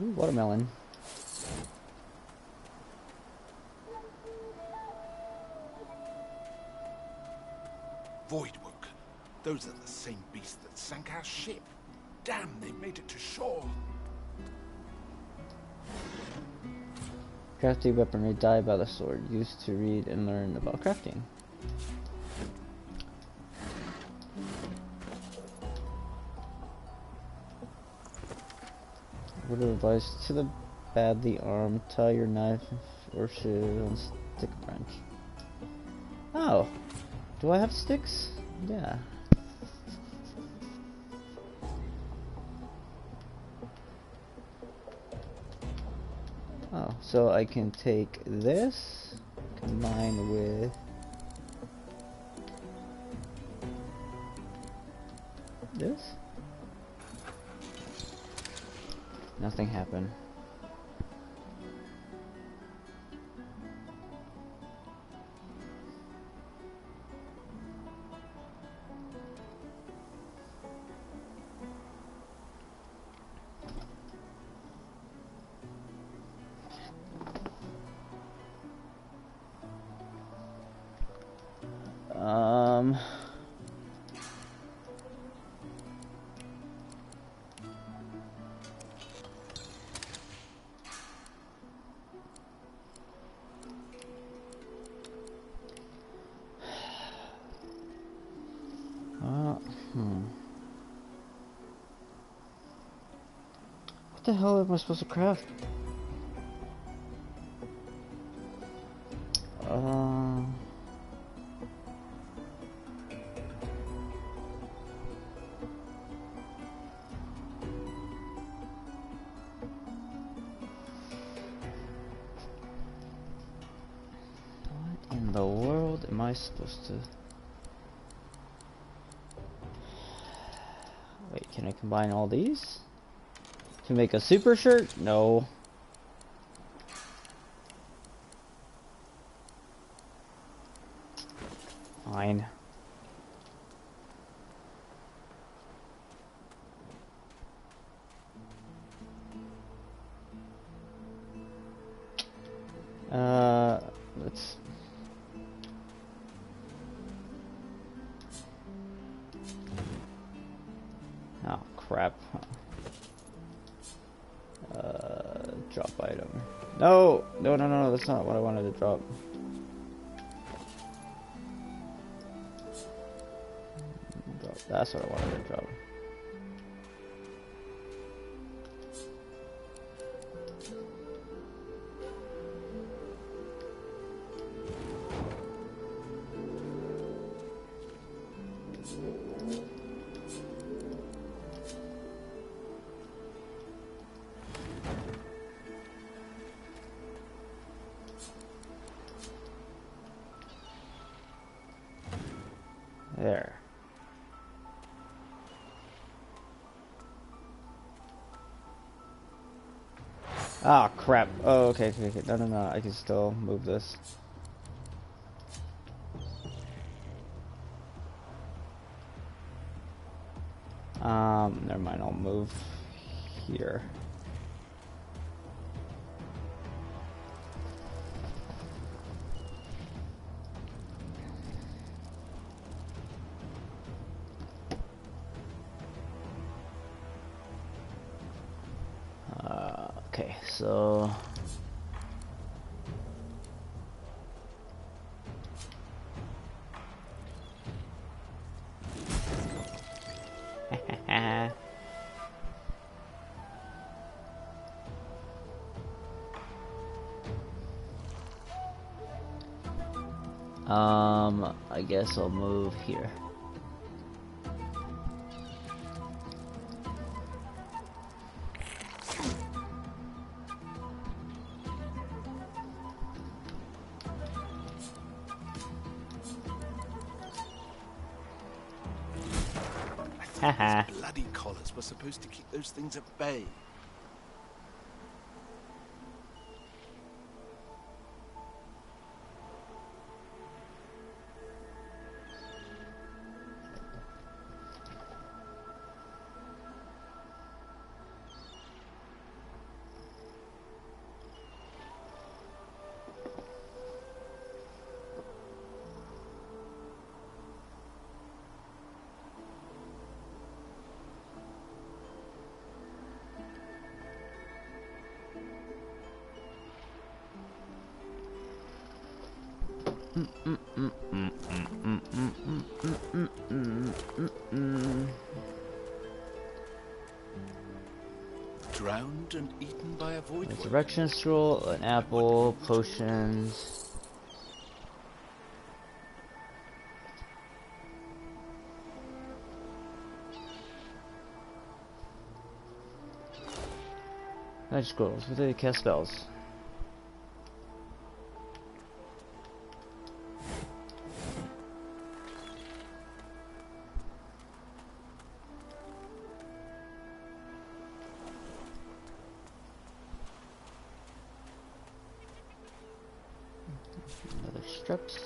Ooh, watermelon. Voidwoken. Those are the same beasts that sank our ship. Damn, they made it to shore. Crafty weaponry, die by the sword, used to read and learn about crafting. Word of advice to the badly armed, tie your knife or shield on stick branch. Oh, do I have sticks? Yeah. Oh, so I can take this, combine with this? Nothing happened. What the hell am I supposed to craft? What in the world am I supposed to... Wait, can I combine all these? To make a super shirt? No. Fine. Let's... Oh, crap. Drop item. No! No, no, no, that's not what I wanted to drop. That's what I wanted to drop. There. Ah, crap. Oh, okay, okay, okay. No, no, no. I can still move this. Never mind. I'll move here. Okay, so I guess I'll move here. Haha. Bloody collars were supposed to keep those things at bay. Drowned and eaten by a void. Resurrection scroll, an apple, potions. Magic scrolls. What do they cast spells? straps.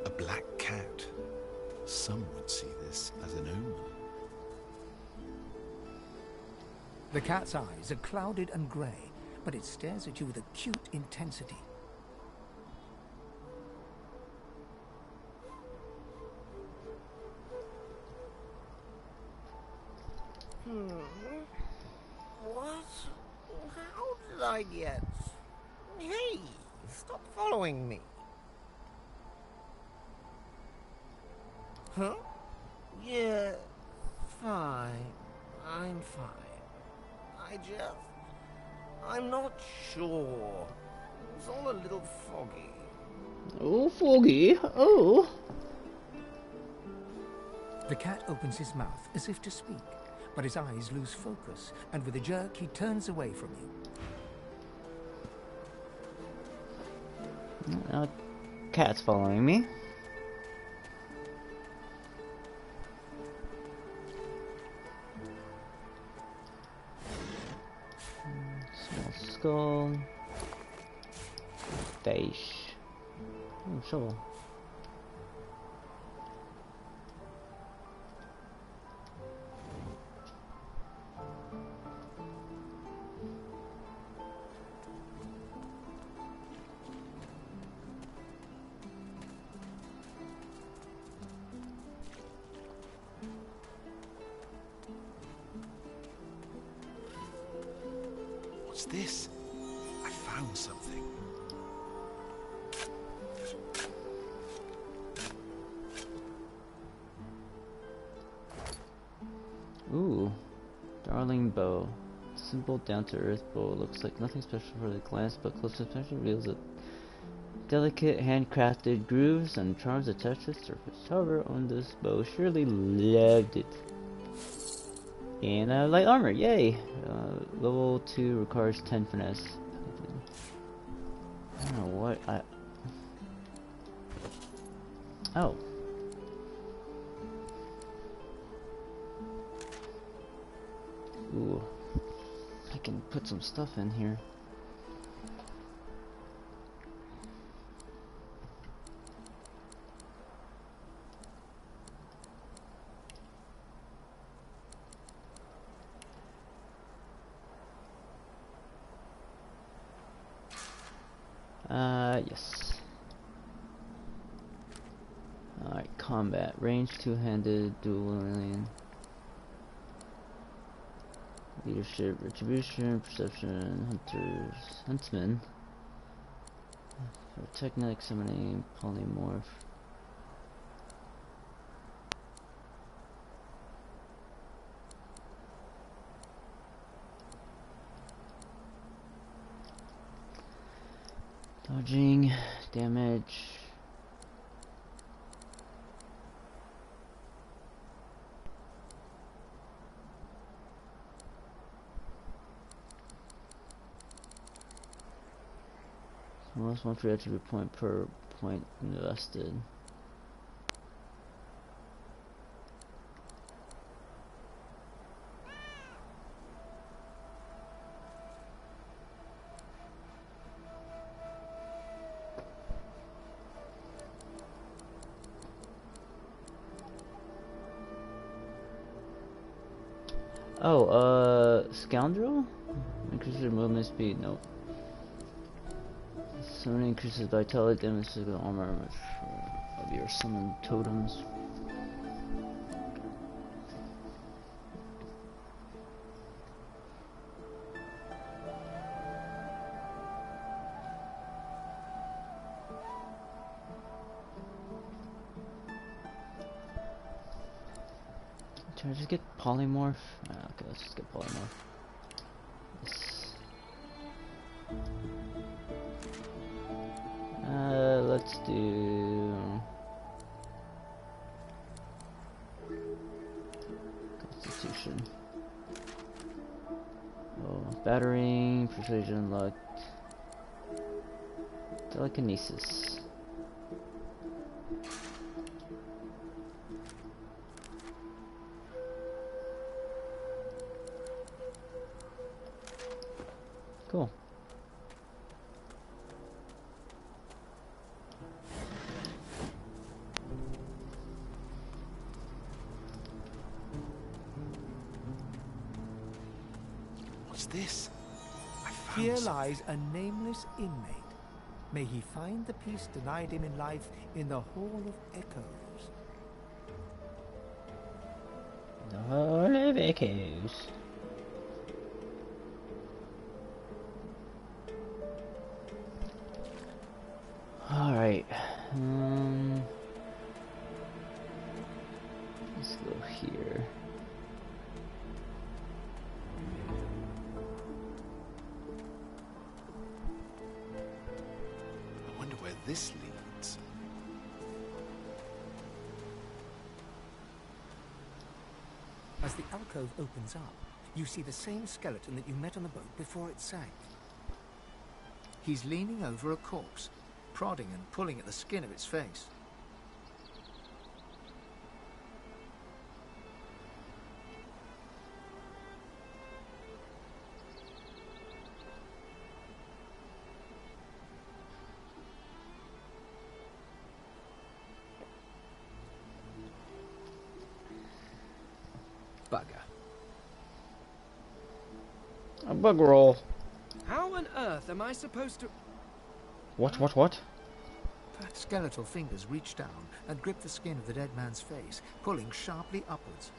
A black cat. Some would see this as an omen. The cat's eyes are clouded and grey, but it stares at you with acute intensity. What? How did I get... Hey, stop following me. Huh? Yeah, fine. I'm fine. I'm not sure. It's all a little foggy. Oh, foggy. Oh. The cat opens his mouth as if to speak, but his eyes lose focus, and with a jerk he turns away from you. Cat's following me. Small skull. Face. Oh, shovel. What's this? I found something. Ooh, darling bow. Simple, down-to-earth bow. Looks like nothing special for the glance, but close inspection reveals a delicate, handcrafted grooves and charms attached to its surface. However, on this bow, surely loved it. And light armor, yay! Level 2 requires 10 finesse. I don't know what I... Oh. Ooh. I can put some stuff in here. Yes. Alright, combat. Range, two-handed, dual alien. Leadership, retribution, perception, hunters, huntsman. Technic, summoning, polymorph. Dodging, damage. Most one free attribute point per point invested. Oh, scoundrel? Increases your movement speed, nope. Summoning increases vitality, damage, physical armor of your summoned totems. Should I just get polymorph? Okay, let's just get polymorph. Yes. Let's do Battering, precision, luck, telekinesis. Cool. What's this? Here lies a nameless inmate. May he find the peace denied him in life in the Hall of Echoes. The Hall of Echoes. Alright. Let's go here. I wonder where this leads. As the alcove opens up, you see the same skeleton that you met on the boat before it sank. He's leaning over a corpse, prodding and pulling at the skin of its face. Bugger. A bug roll. How on earth am I supposed to... What? Skeletal fingers reach down and grip the skin of the dead man's face, pulling sharply upwards.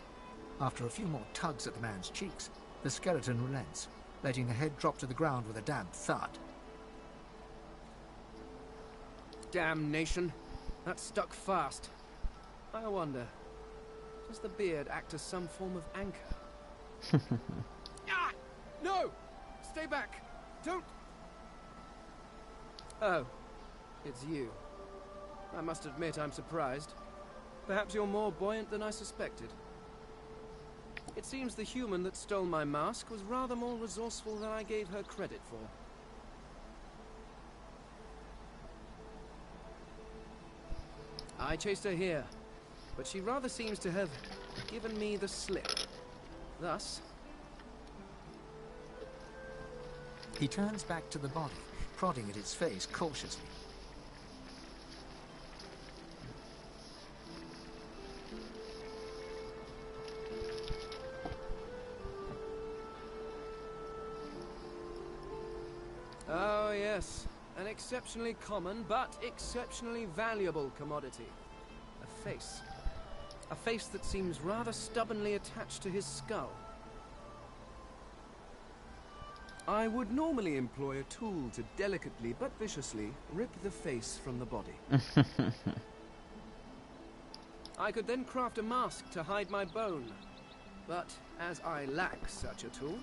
After a few more tugs at the man's cheeks, the skeleton relents, letting the head drop to the ground with a damp thud. Damnation. That stuck fast. I wonder, does the beard act as some form of anchor? Ah! No! Stay back! Don't... Oh, it's you. I must admit I'm surprised. Perhaps you're more buoyant than I suspected. It seems the human that stole my mask was rather more resourceful than I gave her credit for. I chased her here, but she rather seems to have given me the slip. Thus... He turns back to the body, prodding at its face cautiously. Oh yes, an exceptionally common but exceptionally valuable commodity. A face. A face that seems rather stubbornly attached to his skull. I would normally employ a tool to delicately but viciously rip the face from the body. I could then craft a mask to hide my bone, but as I lack such a tool...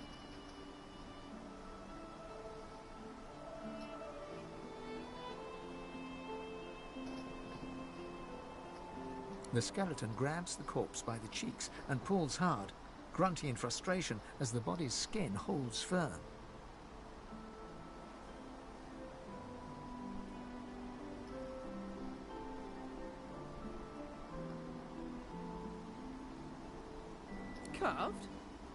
The skeleton grabs the corpse by the cheeks and pulls hard, grunting in frustration as the body's skin holds firm. Carved?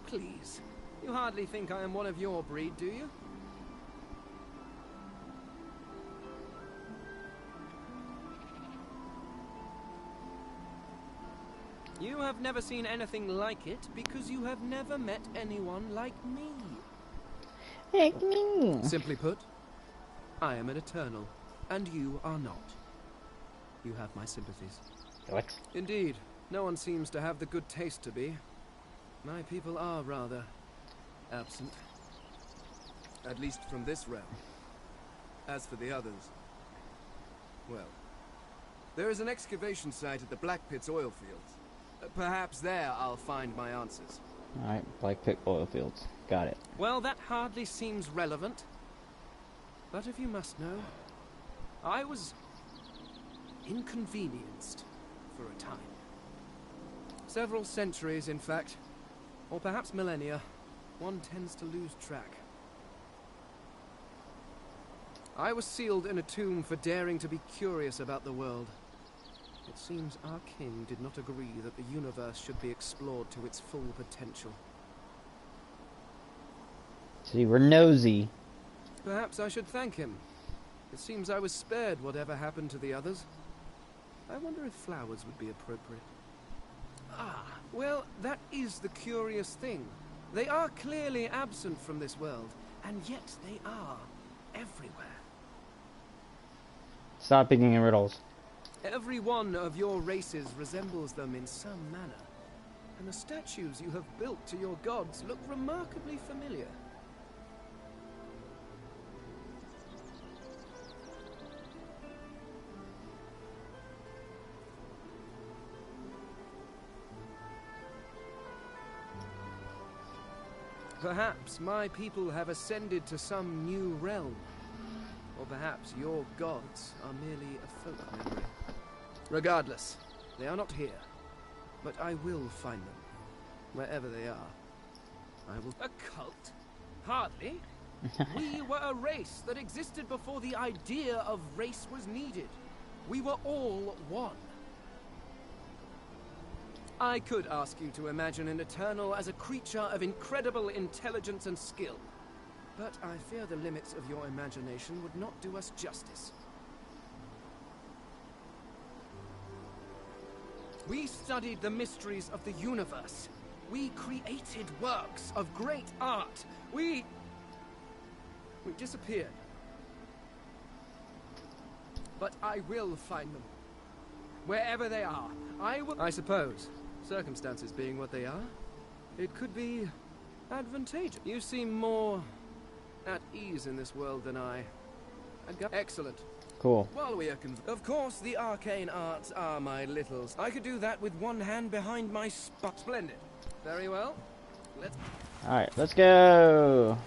Please. You hardly think I am one of your breed, do you? You have never seen anything like it because you have never met anyone like me. Like me. Simply put, I am an Eternal, and you are not. You have my sympathies. What? Indeed, no one seems to have the good taste to be. My people are rather absent. At least from this realm. As for the others, well, there is an excavation site at the Black Pit's oil fields. Perhaps there I'll find my answers. Alright, Black Pit oil fields. Got it. Well, that hardly seems relevant. But if you must know, I was inconvenienced for a time. Several centuries, in fact. Or perhaps millennia. One tends to lose track. I was sealed in a tomb for daring to be curious about the world. It seems our king did not agree that the universe should be explored to its full potential. So you were nosy. Perhaps I should thank him. It seems I was spared whatever happened to the others. I wonder if flowers would be appropriate. Ah, well, that is the curious thing. They are clearly absent from this world, and yet they are everywhere. Stop picking in riddles. Every one of your races resembles them in some manner, and the statues you have built to your gods look remarkably familiar. Perhaps my people have ascended to some new realm. Or perhaps your gods are merely a folk memory. Regardless, they are not here. But I will find them, wherever they are. I will... A cult? Hardly. We were a race that existed before the idea of race was needed. We were all one. I could ask you to imagine an Eternal as a creature of incredible intelligence and skill. But I fear the limits of your imagination would not do us justice. We studied the mysteries of the universe. We created works of great art. We disappeared. But I will find them. Wherever they are, I will... I suppose, circumstances being what they are, it could be advantageous. You seem more at ease in this world than I. Excellent. Cool. While we are of course, the arcane arts are my littles. I could do that with one hand behind my Splendid. Very well. Let's... Alright, let's go.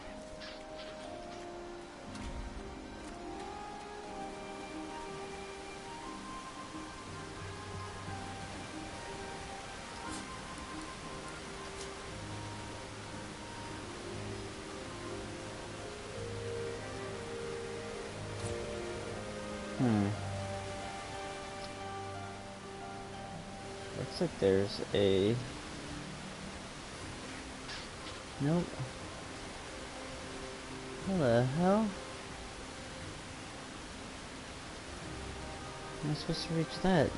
Looks like there's a... Nope. What the hell? Am I supposed to reach that?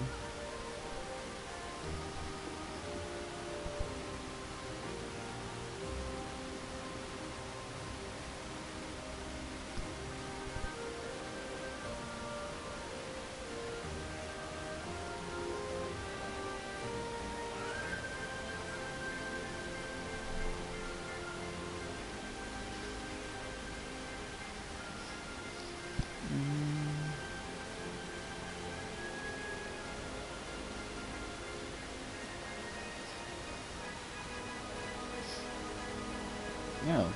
No.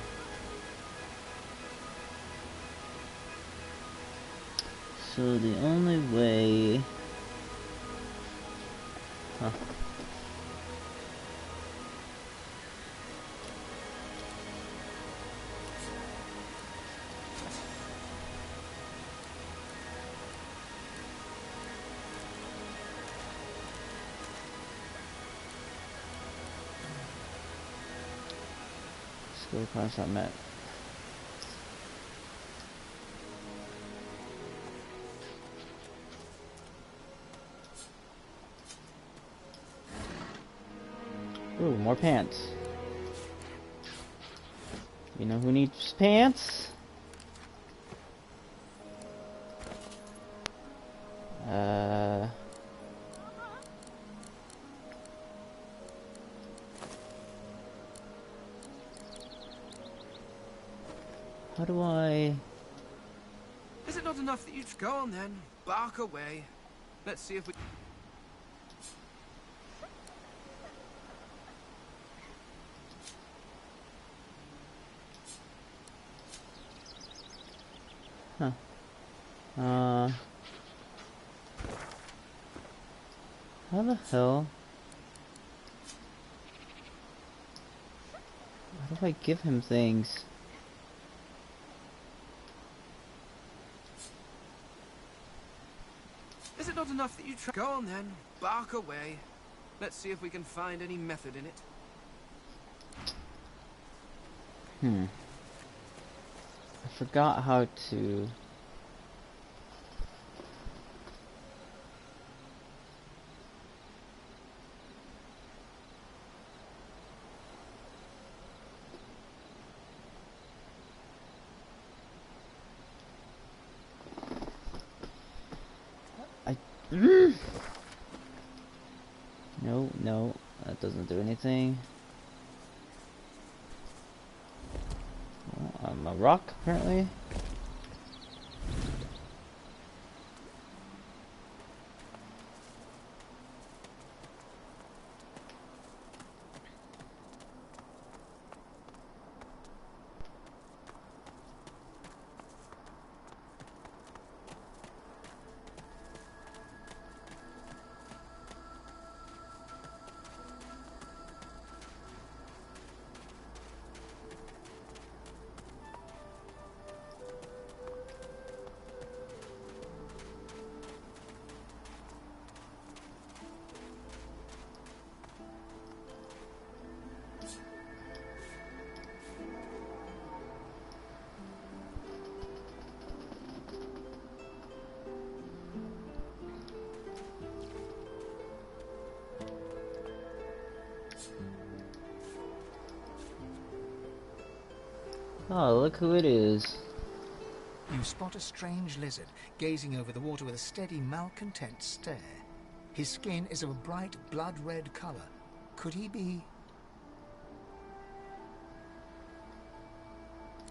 So the only way... Huh. Let's go across that map. Ooh, more pants. You know who needs pants? How do I... Is it not enough that you just go on then? Bark away. Let's see if we... Huh. How the hell? How do I give him things? Is it not enough that you try? Go on then, bark away. Let's see if we can find any method in it. I forgot how to... No, that doesn't do anything. Well, I'm a rock, apparently. Oh, look who it is. You spot a strange lizard gazing over the water with a steady, malcontent stare. His skin is of a bright, blood-red color. Could he be...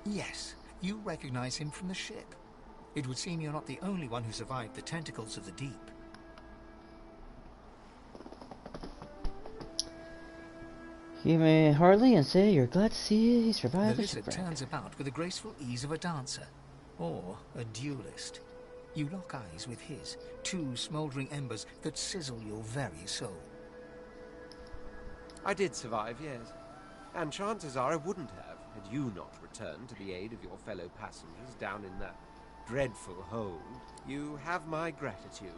Yes, you recognize him from the ship. It would seem you're not the only one who survived the tentacles of the deep. You may hardly and say you're glad to see he survived The the lizard shipwreck. turns about with the graceful ease of a dancer, or a duelist. You lock eyes with his, two smouldering embers that sizzle your very soul. I did survive, yes. And chances are I wouldn't have, had you not returned to the aid of your fellow passengers down in that dreadful hold. You have my gratitude.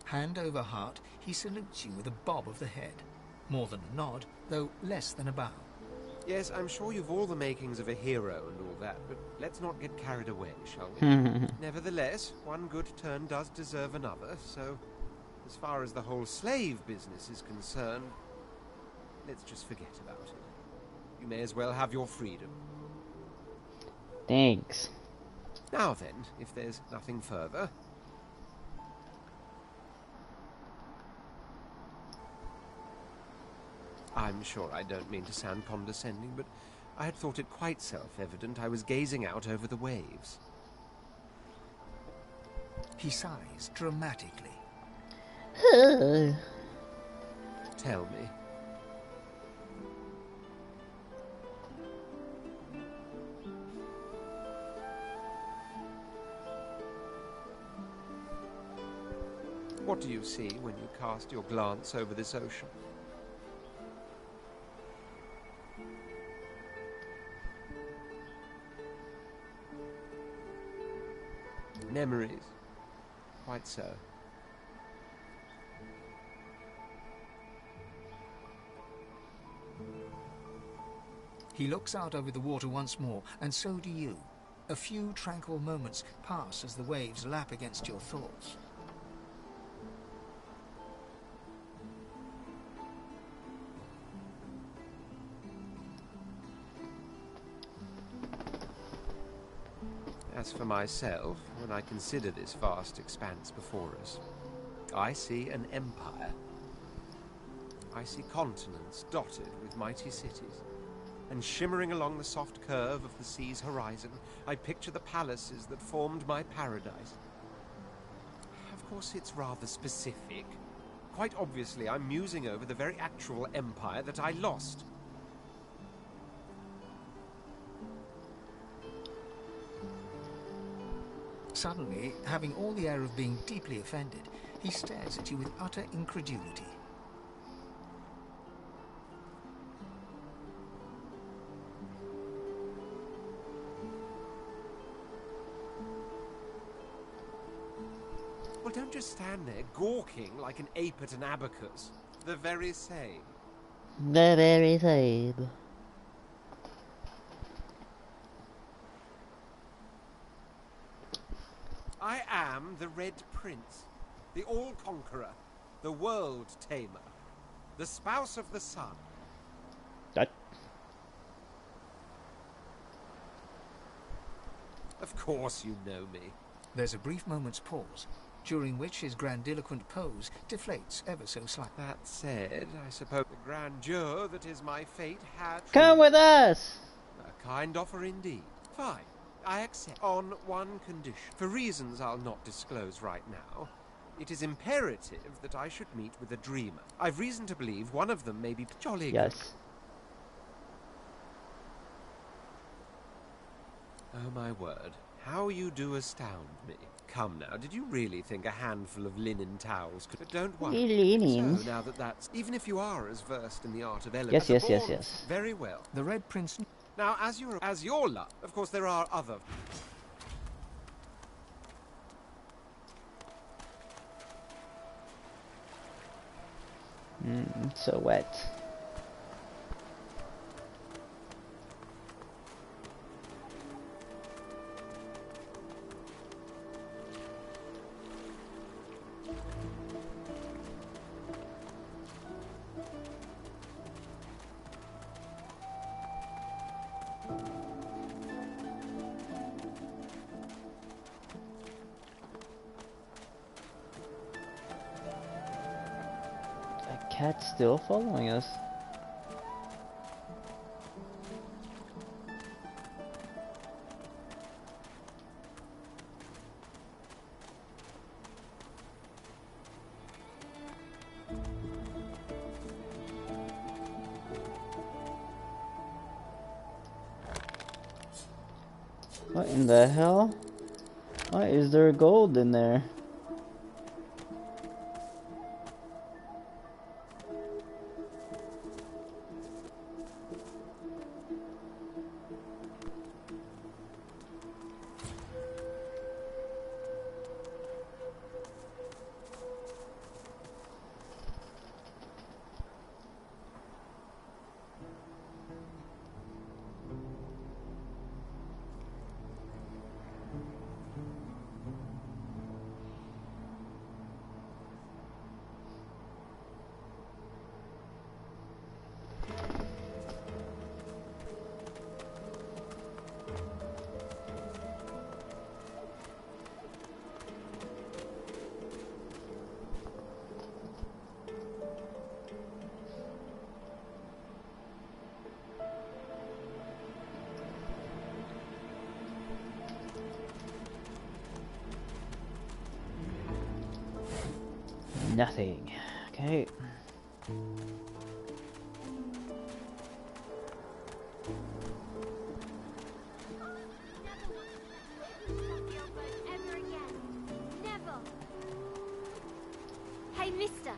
Hand over heart, he salutes you with a bob of the head. More than a nod, though less than a bow. Yes, I'm sure you've all the makings of a hero and all that, but let's not get carried away, shall we? Nevertheless, one good turn does deserve another, so as far as the whole slave business is concerned, let's just forget about it. You may as well have your freedom. Thanks. Now then, if there's nothing further... I'm sure I don't mean to sound condescending, but I had thought it quite self-evident I was gazing out over the waves. He sighs dramatically. Tell me. What do you see when you cast your glance over this ocean? Memories. Quite so. He looks out over the water once more, and so do you. A few tranquil moments pass as the waves lap against your thoughts. As for myself, when I consider this vast expanse before us, I see an empire. I see continents dotted with mighty cities, and shimmering along the soft curve of the sea's horizon, I picture the palaces that formed my paradise. Of course, it's rather specific. Quite obviously, I'm musing over the very actual empire that I lost. Suddenly, having all the air of being deeply offended, he stares at you with utter incredulity. Well, don't just stand there gawking like an ape at an abacus. The very same. The very same. I am the Red Prince, the All-Conqueror, the World-Tamer, the Spouse of the Sun. That. Of course you know me. There's a brief moment's pause, during which his grandiloquent pose deflates ever so slightly. That said, I suppose the grandeur that is my fate had... Come with us! A kind offer indeed. Fine. I accept, on one condition. For reasons I'll not disclose right now, it is imperative that I should meet with a dreamer. I've reason to believe one of them may be jolly yes. good. Oh my word, how you do astound me. Come now, did you really think a handful of linen towels could... But don't worry. Linen. So now that's... Even if you are as versed in the art of elegance... Yes. Very well. The Red Prince... Now, as your luck, of course, there are other... So wet. Cat's still following us. What in the hell? Why is there gold in there? Nothing. Okay. Hey, mister.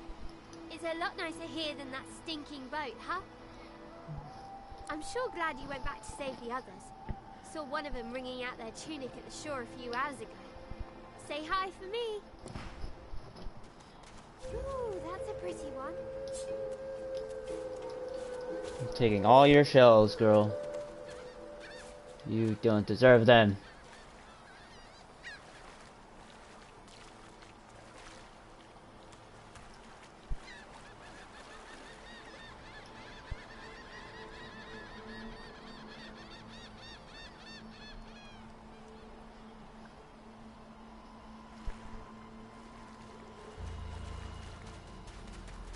It's a lot nicer here than that stinking boat, huh? I'm sure glad you went back to save the others. Saw one of them wringing out their tunic at the shore a few hours ago. Say hi for me. Ooh, that's a pretty one. I'm taking all your shells, girl. You don't deserve them.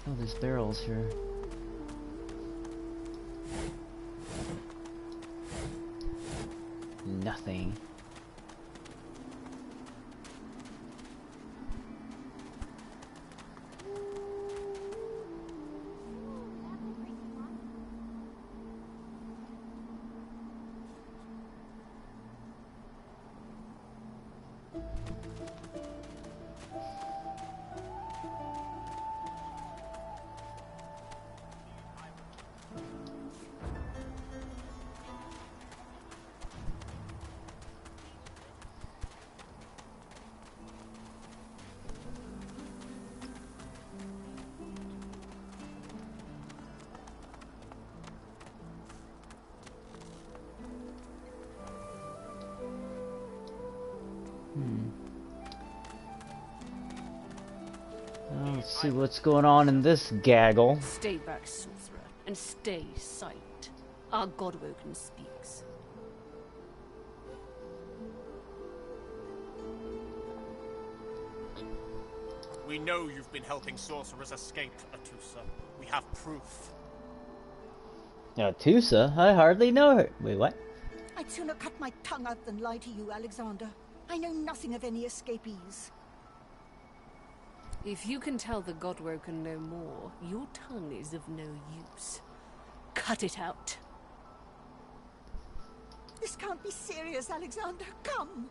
Oh, there's barrels here. Nothing. Let's see what's going on in this gaggle. Stay back, sorcerer, and stay silent. Our Godwoken speaks. We know you've been helping sorcerers escape, Atusa. We have proof. Tusa? I hardly know her. Wait, what? I'd sooner cut my tongue out than lie to you, Alexander. I know nothing of any escapees. If you can tell the Godwoken no more, your tongue is of no use. Cut it out. This can't be serious, Alexander. Come.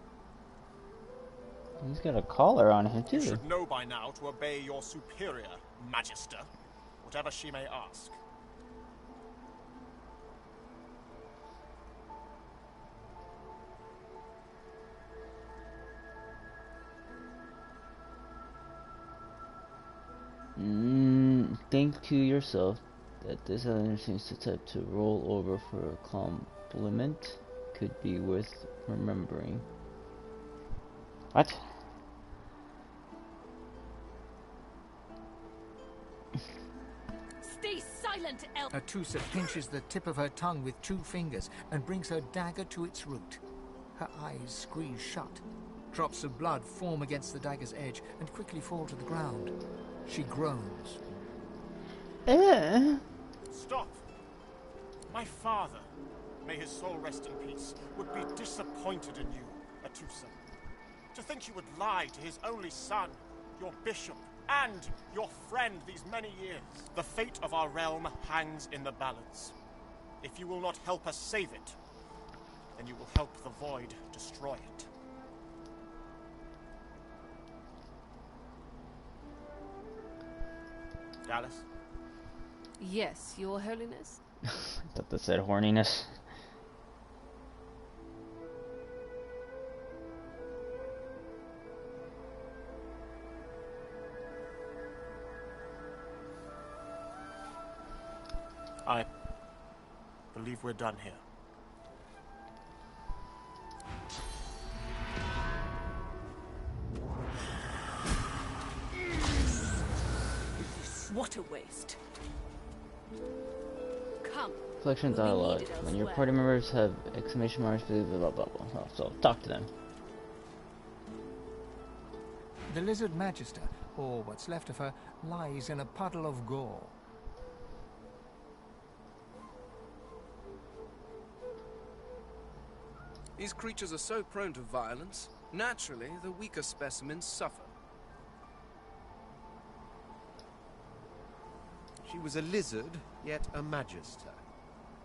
He's got a collar on him, too. You should know by now to obey your superior, Magister, whatever she may ask. Think to yourself that this other seems the type to roll over for a compliment. Could be worth remembering. What? Stay silent, Atusa pinches the tip of her tongue with 2 fingers and brings her dagger to its root. Her eyes squeeze shut. Drops of blood form against the dagger's edge and quickly fall to the ground. She groans. Stop! My father, may his soul rest in peace, would be disappointed in you, Atusa. To think you would lie to his only son, your bishop, and your friend these many years. The fate of our realm hangs in the balance. If you will not help us save it, then you will help the Void destroy it. Dallas? Yes, Your Holiness? I thought that said horniness. I believe we're done here. What a waste. Come. Collection dialogue. When your party members have exclamation marks, blah blah blah blah. Oh, so talk to them. The lizard magister, or what's left of her, lies in a puddle of gore. These creatures are so prone to violence. Naturally, the weaker specimens suffer. She was a lizard, yet a magister.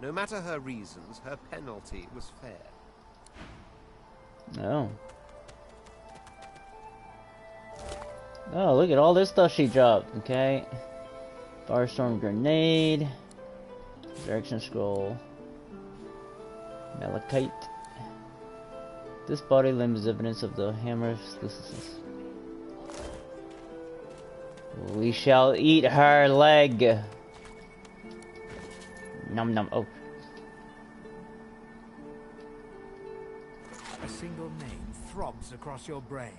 No matter her reasons, her penalty was fair. Oh. Oh, look at all this stuff she dropped, okay? Firestorm grenade. Direction scroll. Malachite. This body limb is evidence of the hammer's uselessness. We shall eat her leg. Num num. Oh. A single name throbs across your brain.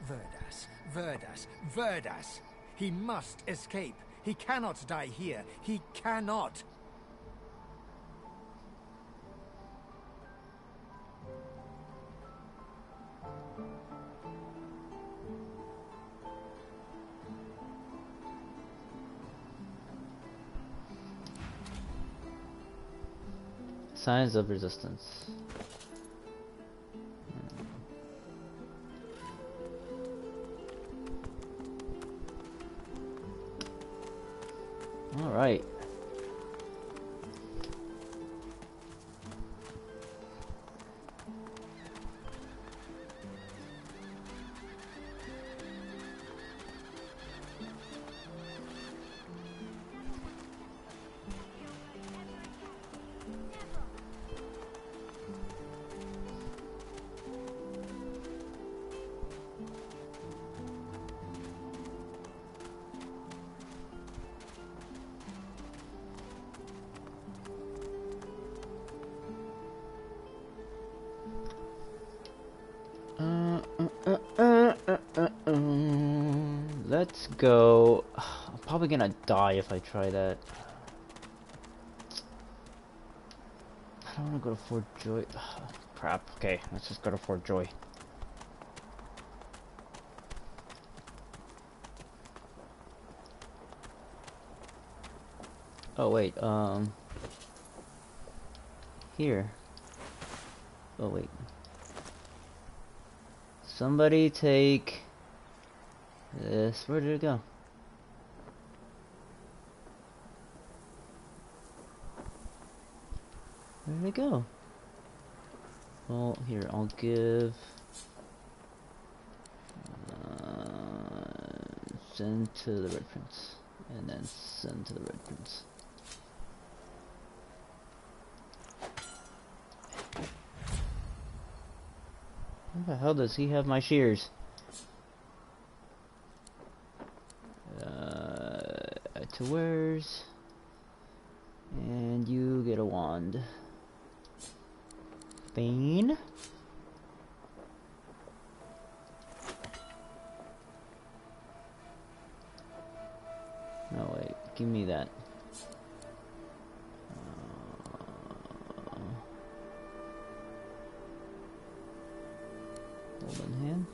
Verdas, Verdas, Verdas. He must escape. He cannot die here. He cannot. Signs of resistance. All right. Let's go. I'm probably gonna die if I try that. I don't wanna go to Fort Joy. Crap. Okay, let's just go to Fort Joy. Oh wait, here. Oh wait. Somebody take this. Where did it go? Where did it go? Well, here, I'll give... send to the Red Prince. And then send to the Red Prince. Where the hell does he have my shears? To where's... And you get a wand. Bane? No, wait. Give me that. Hold in hand.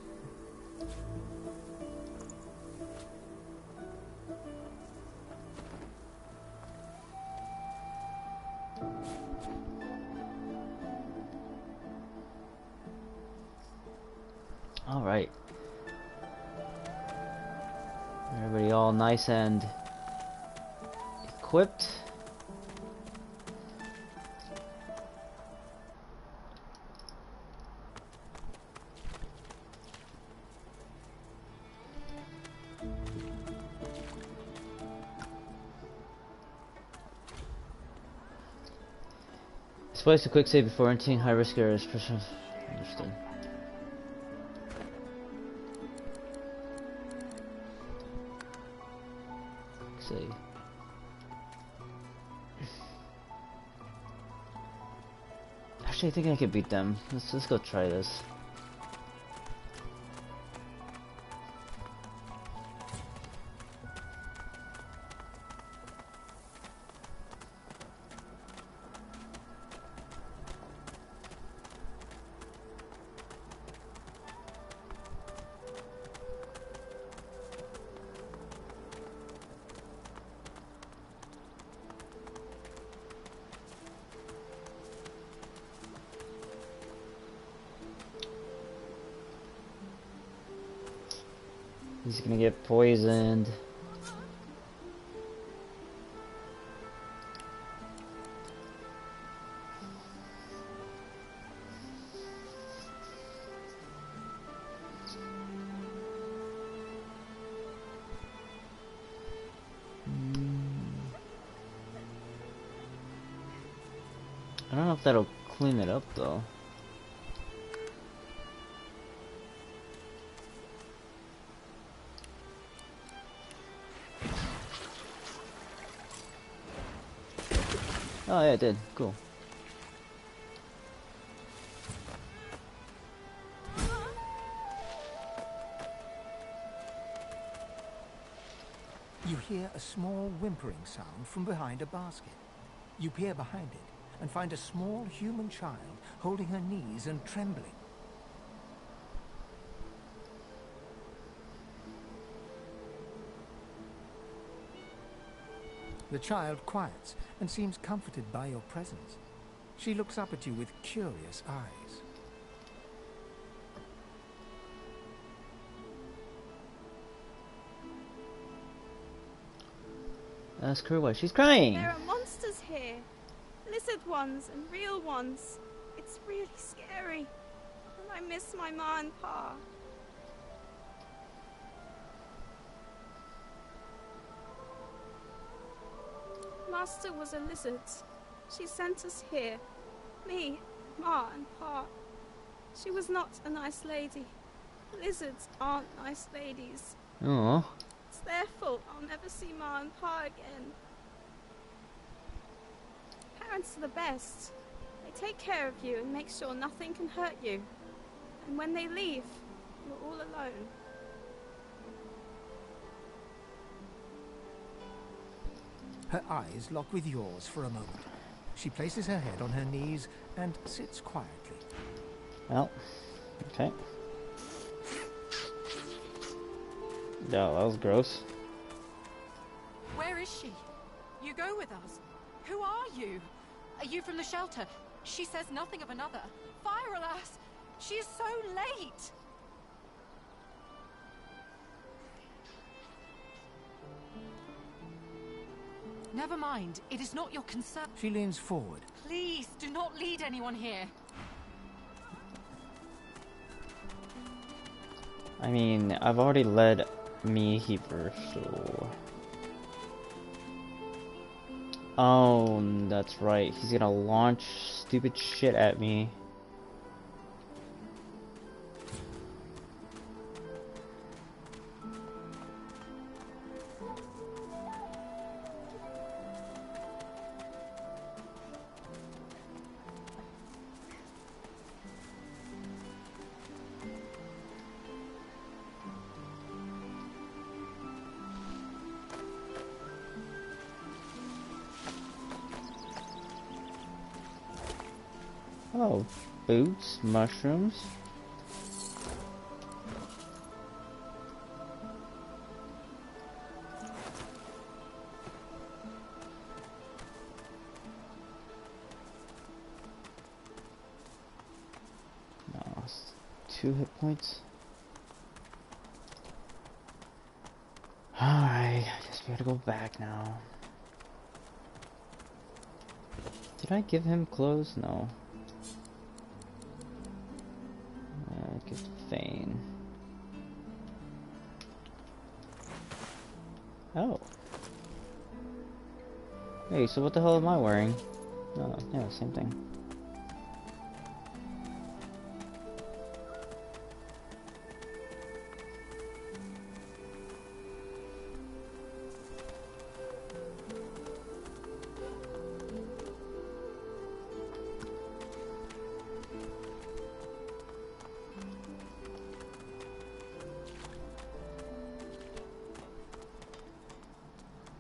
Alright. Everybody all nice and equipped. Splice a quick save before entering high risk areas. Understood. Save. Actually, I think I could beat them. Let's go try this. He's gonna get poisoned. I don't know if that'll clean it up though. Oh yeah, it did. Cool. You hear a small whimpering sound from behind a basket. You peer behind it and find a small human child holding her knees and trembling. The child quiets and seems comforted by your presence. She looks up at you with curious eyes. Ask her why she's crying. There are monsters here. Lizard ones and real ones. It's really scary. And I miss my ma and pa. Master was a lizard. She sent us here. Me, ma and pa. She was not a nice lady. Lizards aren't nice ladies. Oh. It's their fault I'll never see ma and pa again. Parents are the best. They take care of you and make sure nothing can hurt you. And when they leave, you're all alone. Her eyes lock with yours for a moment. She places her head on her knees and sits quietly. Well, okay. Yeah, that was gross. Where is she? You go with us. Who are you? Are you from the shelter? She says nothing of another. Fire, alas! She is so late! Never mind. It is not your concern. She leans forward. Please, do not lead anyone here. I mean, I've already led me Heaper, so... Oh, that's right. He's gonna launch stupid shit at me. Oh, boots, mushrooms. No, it's 2 hit points. Alright, I guess we gotta go back now. Did I give him clothes? No. Give Thane. Oh. Hey, so what the hell am I wearing? Oh, yeah, same thing.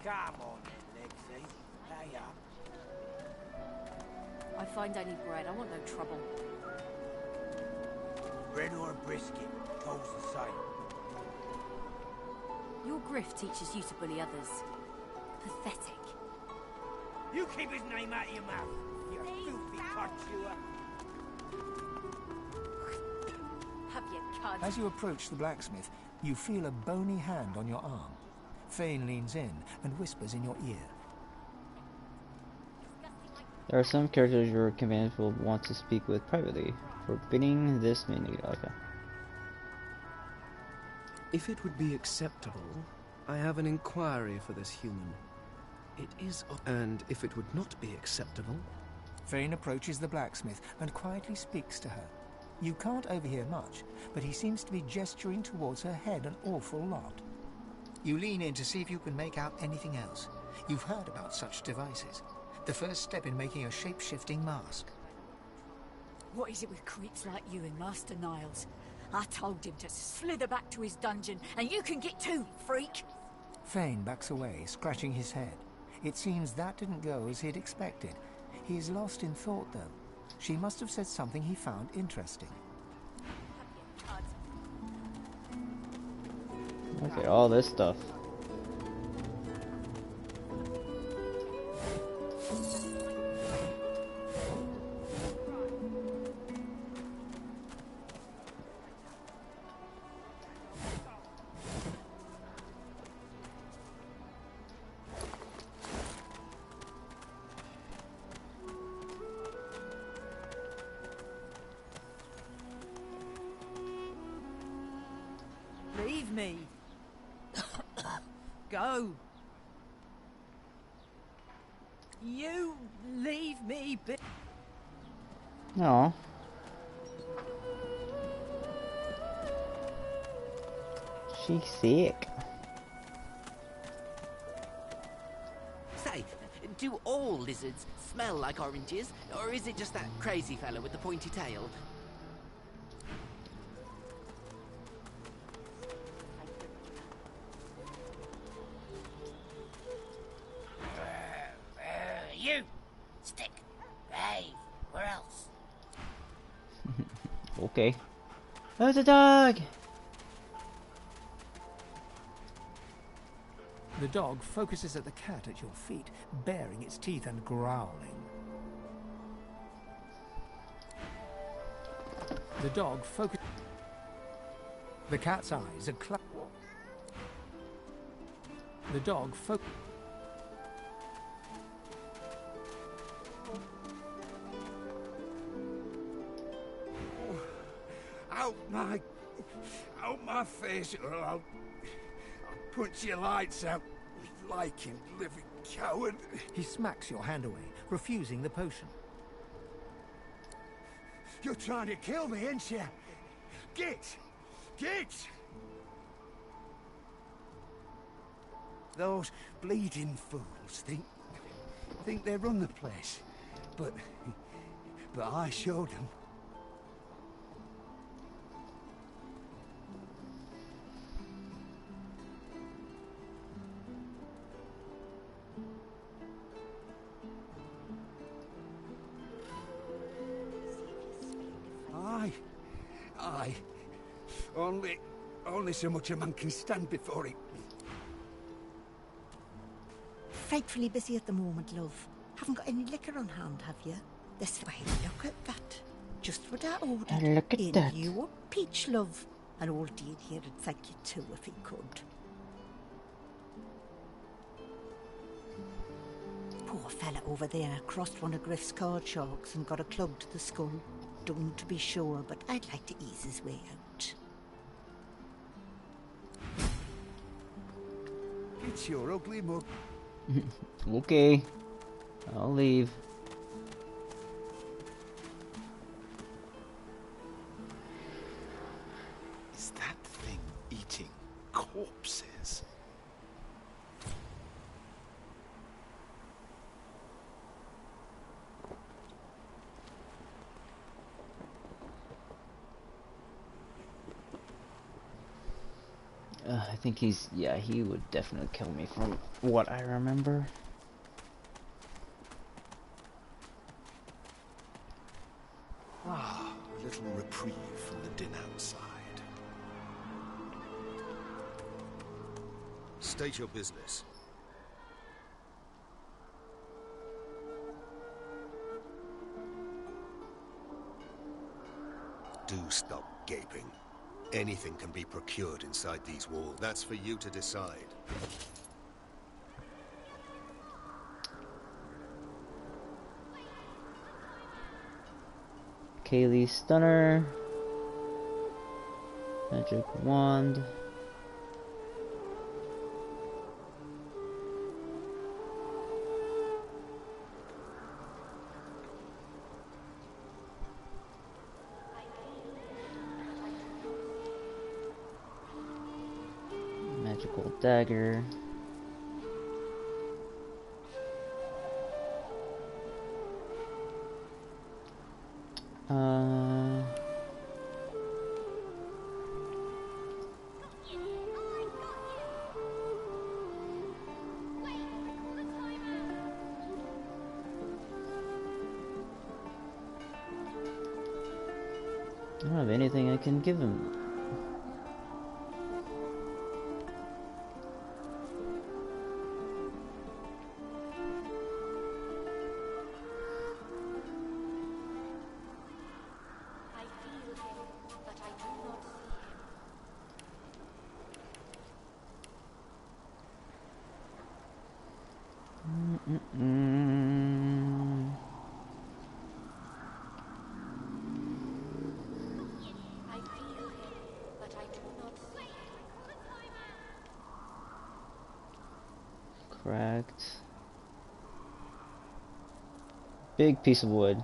Come on then, Lexi. Lay up. I find I need bread. I want no trouble. Bread or a brisket, toll's the same. Your grift teaches you to bully others. Pathetic. You keep his name out of your mouth, you filthy cud chewer. Have your cud. As you approach the blacksmith, you feel a bony hand on your arm. Fane leans in and whispers in your ear. There are some characters your companions will want to speak with privately. Forbidding this menu. Okay. If it would be acceptable, I have an inquiry for this human. It is... And if it would not be acceptable... Fane approaches the blacksmith and quietly speaks to her. You can't overhear much, but he seems to be gesturing towards her head an awful lot. You lean in to see if you can make out anything else. You've heard about such devices. The first step in making a shape-shifting mask. What is it with creeps like you and Master Niles? I told him to slither back to his dungeon, and you can get too, freak! Fane backs away, scratching his head. It seems that didn't go as he'd expected. He is lost in thought, though. She must have said something he found interesting. Okay, all this stuff. Leave me! Go! You leave me be— No. She's sick. Say, do all lizards smell like oranges, or is it just that crazy fella with the pointy tail? Okay. Oh, it's a dog! The dog focuses at the cat at your feet, baring its teeth and growling. The dog focuses... The cat's eyes are The dog focuses... Out my face, or I'll punch your lights out, liking living coward. He smacks your hand away, refusing the potion. You're trying to kill me, ain't you? Get! Those bleeding fools think they run the place, but I showed them. Aye. Only so much a man can stand before it. Frightfully busy at the moment, love. Haven't got any liquor on hand, have you? This way, look at that. Just what I ordered. Look at that. Your peach, love. And old Dean here would thank you too if he could. Poor fella over there crossed one of Griff's card sharks and got a club to the skull. Don't be sure, but I'd like to ease his way out. It's your ugly mug. Okay. I'll leave. Is that thing eating corpses? I think he's... yeah, he would definitely kill me from what I remember. Ah, a little reprieve from the din outside. State your business. Do stop gaping. Anything can be procured inside these walls. That's for you to decide. Kaylee Stunner. Magic Wand. Magical Dagger. I don't have anything I can give him. Cracked. Big piece of wood.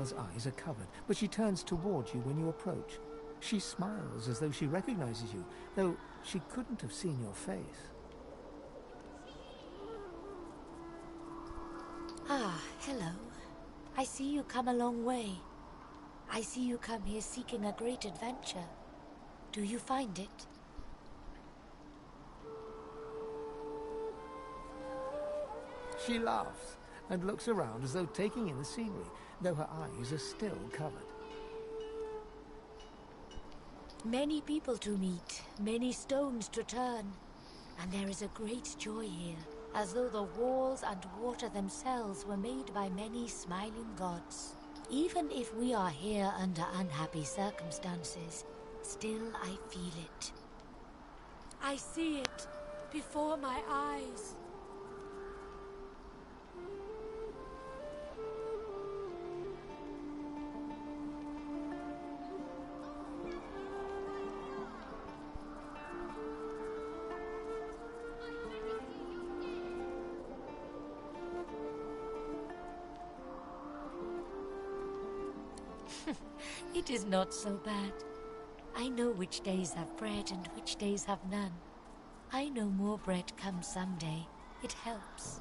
girl's eyes are covered, but she turns towards you when you approach. She smiles as though she recognizes you, though she couldn't have seen your face. Ah, hello. I see you come a long way. I see you come here seeking a great adventure. Do you find it? She laughs and looks around as though taking in the scenery, though her eyes are still covered. Many people to meet, many stones to turn, and there is a great joy here, as though the walls and water themselves were made by many smiling gods. Even if we are here under unhappy circumstances, still I feel it. I see it before my eyes. It is not so bad. I know which days have bread and which days have none. I know more bread comes someday. It helps.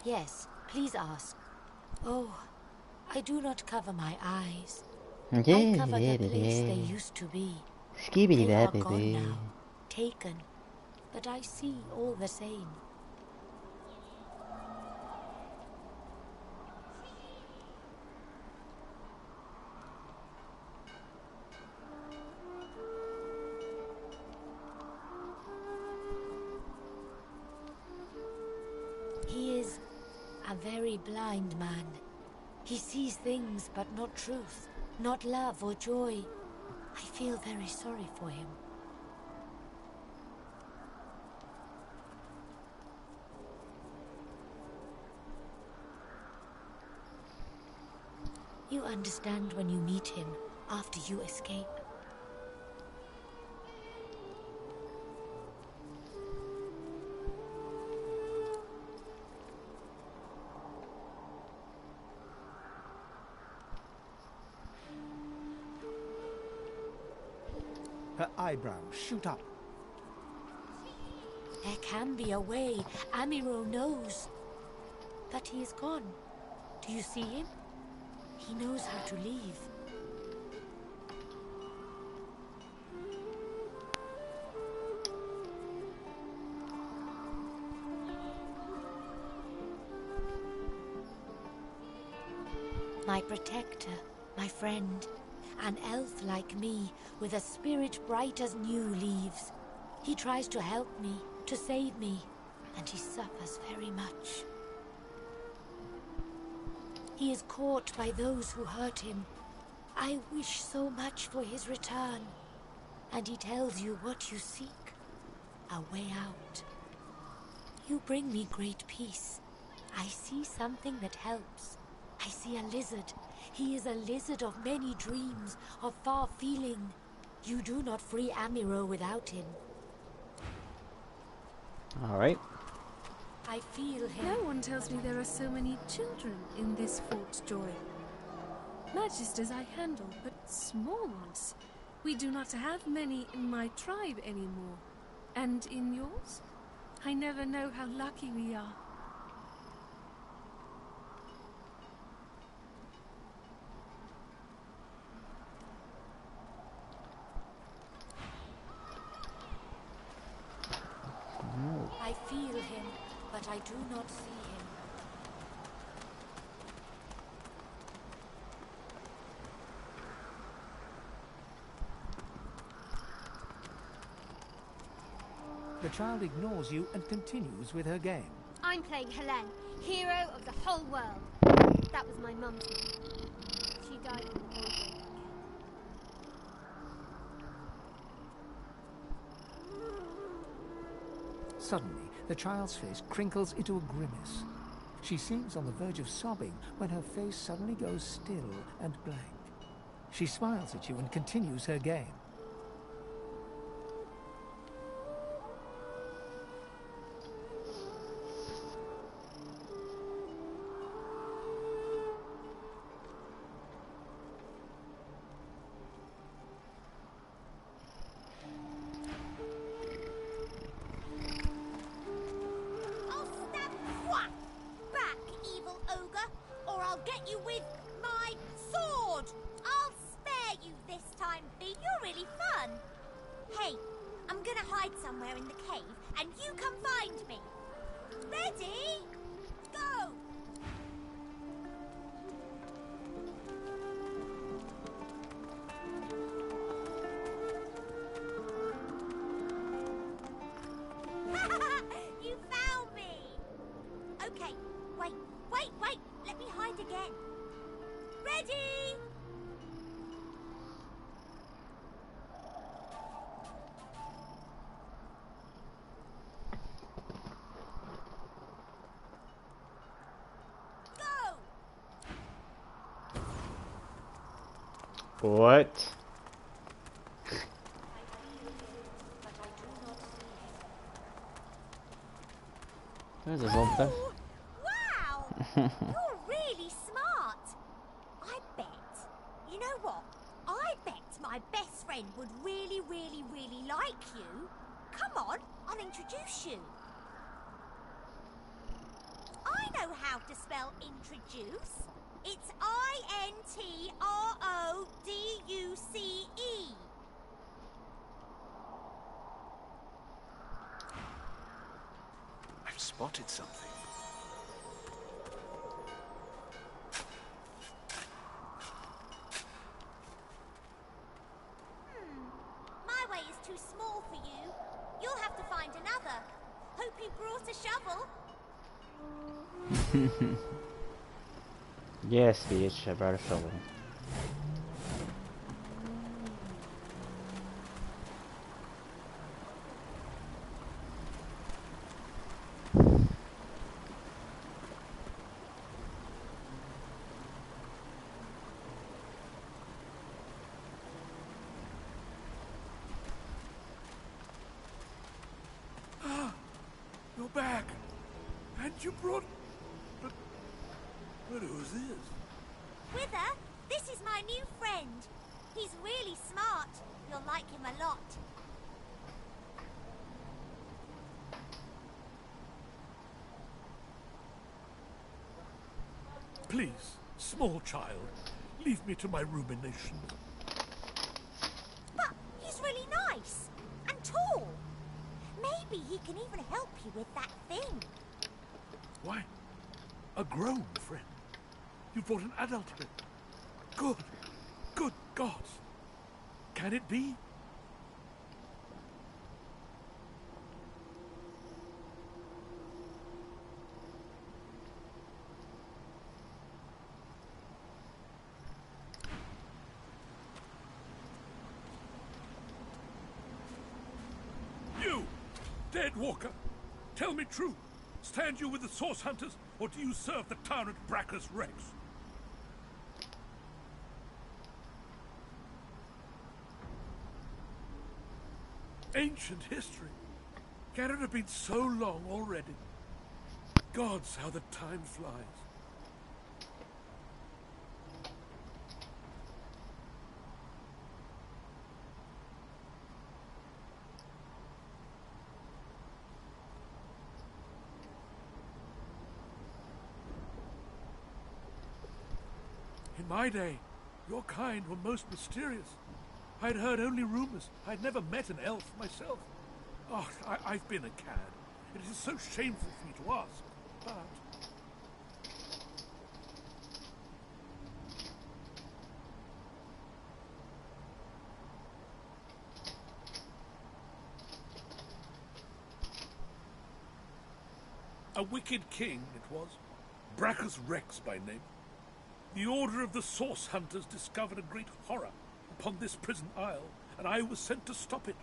Yes, please ask. Oh, I do not cover my eyes. I cover the place they used to be. They are gone now, taken, but I see all the same. He is a very blind man. He sees things but not truth, not love or joy. I feel very sorry for him. You understand when you meet him after you escape. Her eyebrows shoot up. There can be a way. Amiro knows. But he is gone. Do you see him? He knows how to leave. My protector, my friend. An elf like me, with a spirit bright as new leaves. He tries to help me, to save me, and he suffers very much. He is caught by those who hurt him. I wish so much for his return. And he tells you what you seek, a way out. You bring me great peace. I see something that helps. I see a lizard. He is a lizard of many dreams, of far feeling. You do not free Amiro without him. Alright. I feel him. No one tells me there are so many children in this Fort Joy. Magisters I handle, but small ones. We do not have many in my tribe anymore. And in yours? I never know how lucky we are. I feel him, but I do not see him. child ignores you and continues with her game. I'm playing Helene, hero of the whole world. That was my mum's name. She died in the Goldberg. Suddenly, the child's face crinkles into a grimace. She seems on the verge of sobbing when her face suddenly goes still and blank. She smiles at you and continues her game. What? There's a something. Wow! You're really smart. I bet. You know what? I bet my best friend would really, really, really like you. Come on, I'll introduce you. I know how to spell introduce. It's I-N-T-R-O-D-U-C-E. I've spotted something. My way is too small for you. You'll have to find another. Hope you brought a shovel. Yes, bitch, I brought a shovel. You're back. And you brought... But who's this? Wither, this is my new friend. He's really smart. You'll like him a lot. Please, small child, leave me to my ruminations. But he's really nice and tall. Maybe he can even help you with that thing. Why? A grown friend? You brought an adult friend? Good. Good gods. Can it be? You, dead walker, tell me true. Stand you with the source hunters, or do you serve the tyrant Bracchus Rex? Ancient history. Can it have been so long already? Gods, how the time flies. In my day, your kind were most mysterious. I'd heard only rumors. I'd never met an elf myself. Oh, I've been a cad. It is so shameful for me to ask, but... A wicked king it was, Brachus Rex by name. The Order of the Source Hunters discovered a great horror upon this prison isle, and I was sent to stop it.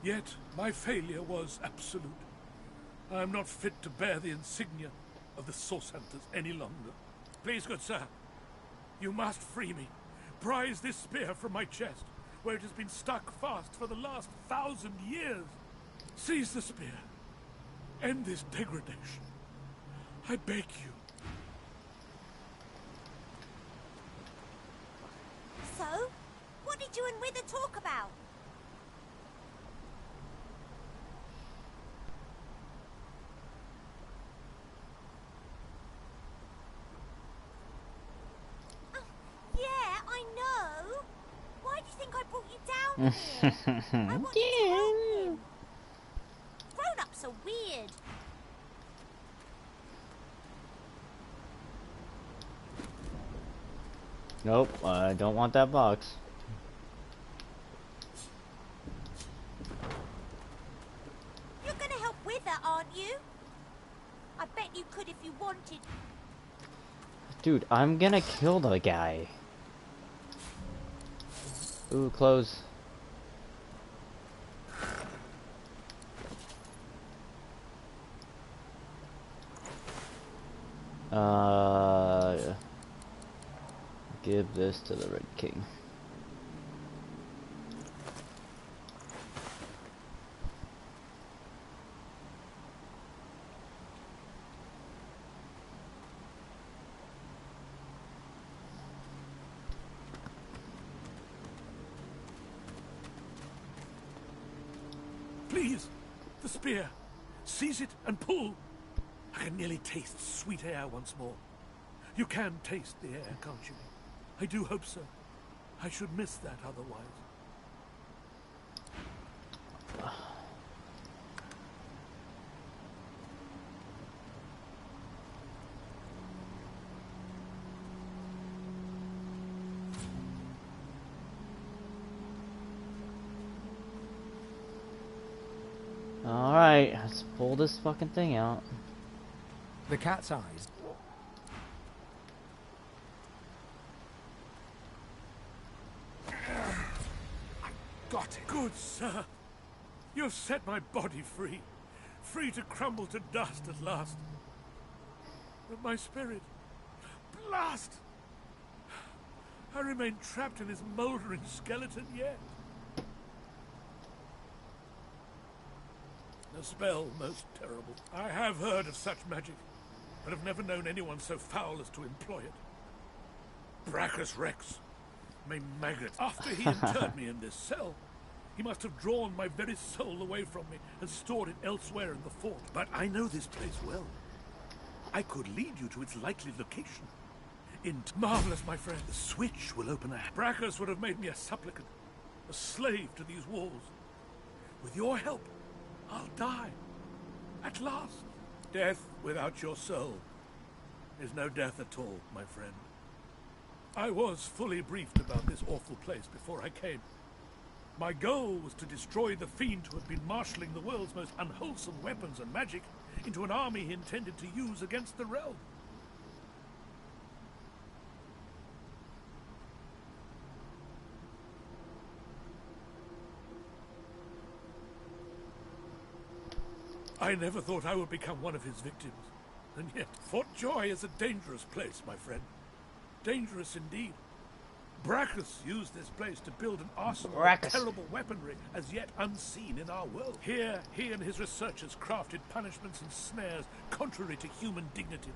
Yet my failure was absolute. I am not fit to bear the insignia of the Source Hunters any longer. Please, good sir, you must free me. Prise this spear from my chest, where it has been stuck fast for the last 1,000 years. Seize the spear. End this degradation. I beg you. So, what did you and Wither talk about? Yeah, I know. Why do you think I brought you down here? I wanted to help him. Grown-ups are weird. Nope, I don't want that box. You're gonna help Wither, aren't you? I bet you could if you wanted. Dude, I'm gonna kill the guy. Ooh, close. Give this to the Red King. Please, the spear. Seize it and pull. I can nearly taste sweet air once more. You can taste the air, can't you? I do hope so. I should miss that otherwise. Alright, let's pull this fucking thing out. The cat's eyes. Got it. Good, sir. You've set my body free. Free to crumble to dust at last. But my spirit... blast! I remain trapped in his mouldering skeleton yet. A spell most terrible. I have heard of such magic, but have never known anyone so foul as to employ it. Brachus Rex. May maggot. After he interred me in this cell, he must have drawn my very soul away from me and stored it elsewhere in the fort. But I know this place well. I could lead you to its likely location. Marvelous, my friend. The switch will open a... Brachus would have made me a supplicant, a slave to these walls. With your help, I'll die. At last. Death without your soul is no death at all, my friend. I was fully briefed about this awful place before I came. My goal was to destroy the fiend who had been marshalling the world's most unwholesome weapons and magic into an army he intended to use against the realm. I never thought I would become one of his victims. And yet, Fort Joy is a dangerous place, my friend. Dangerous indeed. Brachus used this place to build an arsenal of terrible weaponry as yet unseen in our world. Here, he and his researchers crafted punishments and snares contrary to human dignity.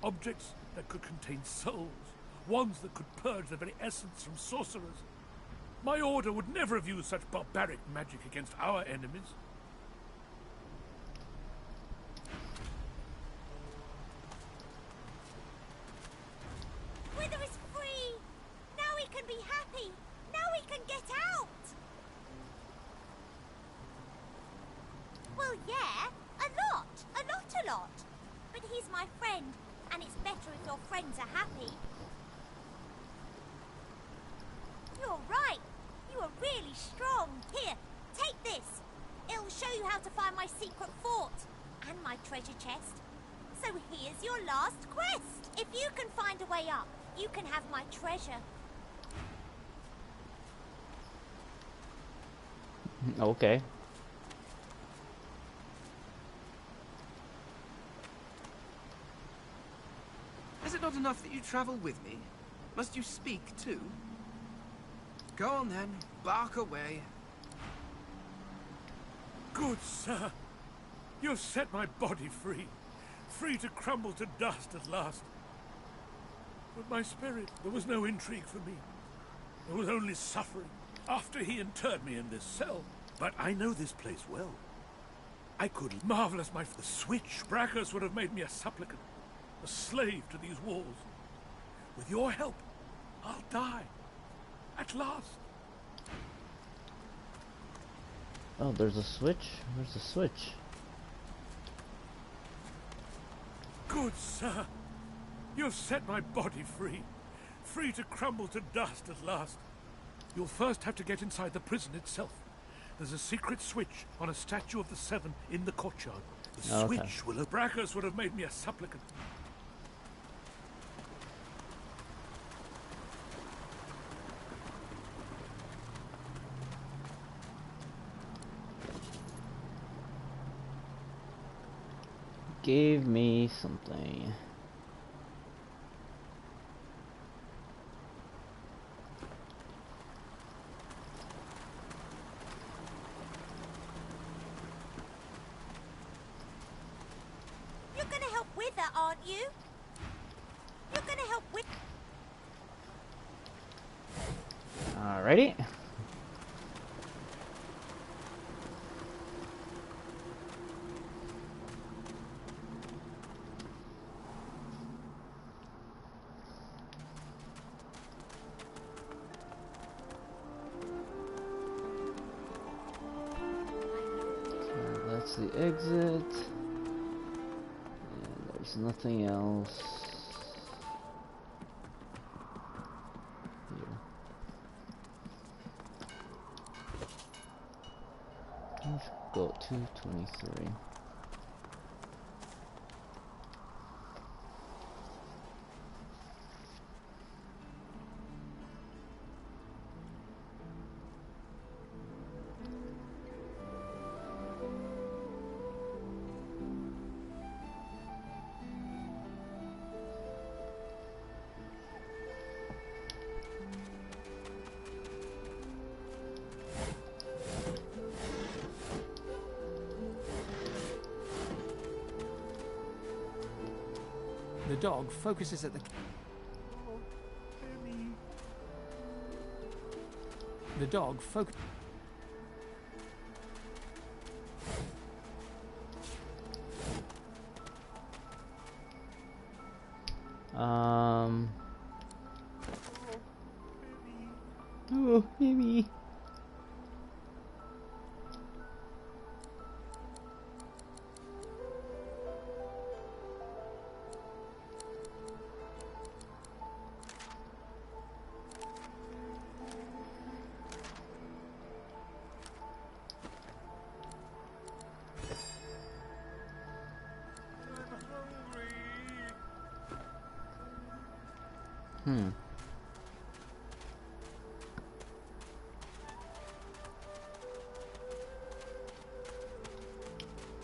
Objects that could contain souls, wands that could purge the very essence from sorcerers. My order would never have used such barbaric magic against our enemies. Wither is free! Now he can be happy! Now he can get out! Well, yeah, a lot. But he's my friend, and it's better if your friends are happy. You're right. You are really strong. Here, take this. It'll show you how to find my secret fort and my treasure chest. So here's your last quest. If you can find a way up, you can have my treasure. Okay. Is it not enough that you travel with me? Must you speak too? Go on then, bark away. Good sir, you've set my body free. Free to crumble to dust at last. But my spirit, there was no intrigue for me. There was only suffering after he interred me in this cell. But I know this place well. I could marvelous the switch. Braccus would have made me a supplicant, a slave to these walls. With your help, I'll die. At last. Oh, there's a switch? Where's the switch? Good sir, you've set my body free. Free to crumble to dust at last. You'll first have to get inside the prison itself. There's a secret switch on a statue of the Seven in the courtyard. The switch will have... Braccus would have made me a supplicant. Gave me something. You're gonna help with that, aren't you? You're gonna help with... Alrighty. That's the exit. And there's nothing else here. Let's go to 23. The dog focuses at the... The dog focuses... Oh, baby.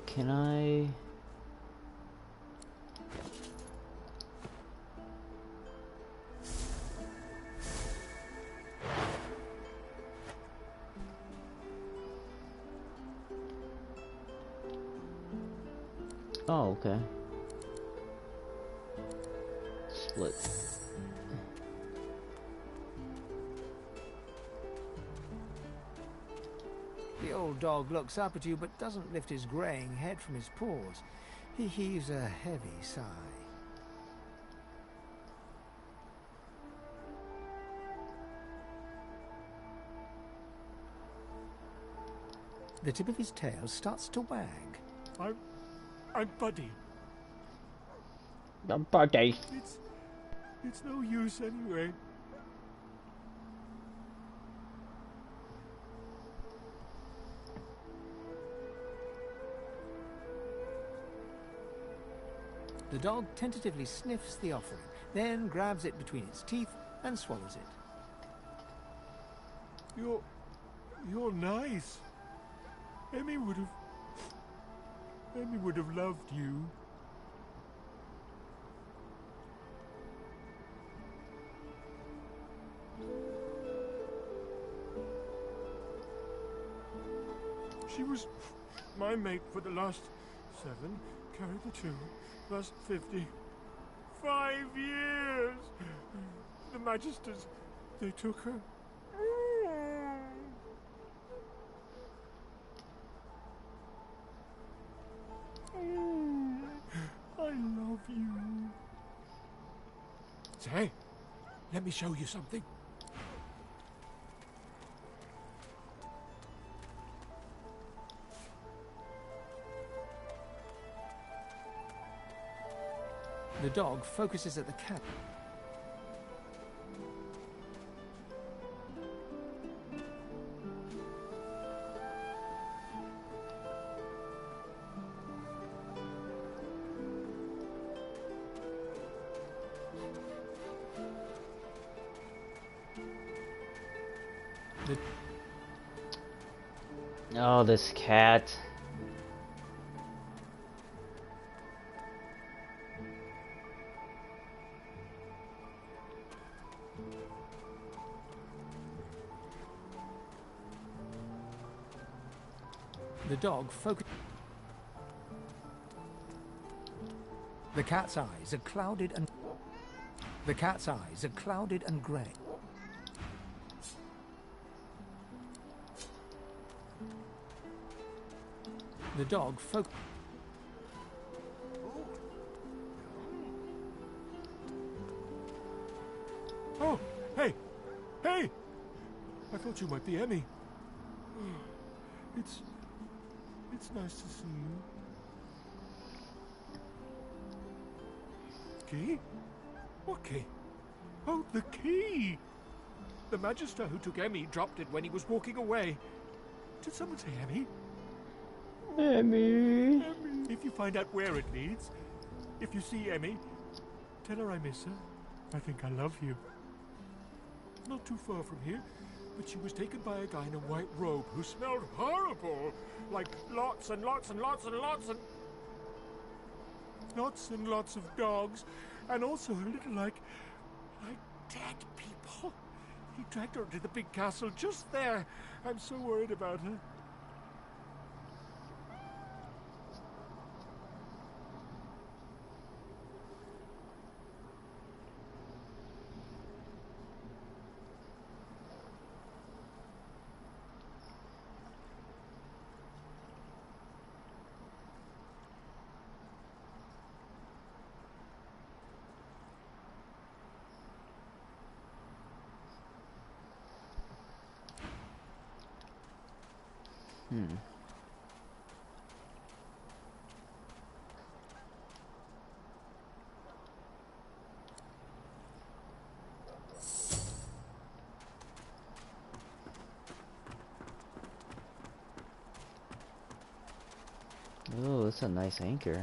Can I... Oh, okay. Split. The old dog looks up at you but doesn't lift his greying head from his paws. He heaves a heavy sigh. The tip of his tail starts to wag. I'm Buddy. I'm Buddy. It's no use anyway. The dog tentatively sniffs the offering, then grabs it between its teeth and swallows it. You're nice. Emmy would have loved you. She was my mate for the last 7, carry the 2, plus 50. 5 years! The Magisters, they took her. I love you. Say, let me show you something. The dog focuses at the cat. Oh, this cat. The dog focuses. The cat's eyes are clouded and grey. The dog focuses. Oh, hey! Hey! I thought you might be Emmy. It's nice to see you. Key? What key? Oh, the key! The Magister who took Emmy dropped it when he was walking away. Did someone say Emmy? Emmy. Emmy. If you find out where it leads, if you see Emmy, tell her I miss her. I think I love you. Not too far from here, but she was taken by a guy in a white robe who smelled horrible. Like lots and lots and lots and lots and... lots and lots of dogs. And also a little like dead people. He dragged her to the big castle just there. I'm so worried about her. Oh, that's a nice anchor.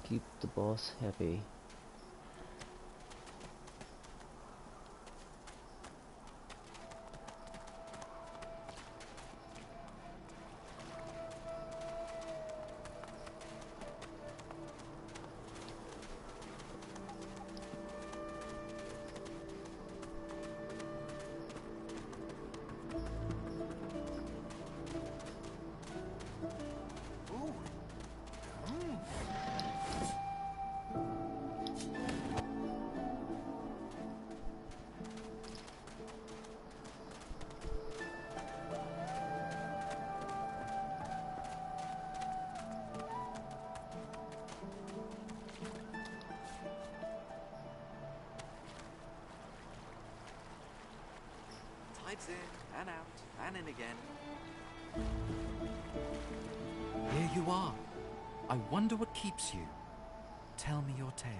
Keep the boss happy. Tides in, and out, and in again. Here you are. I wonder what keeps you. Tell me your tale.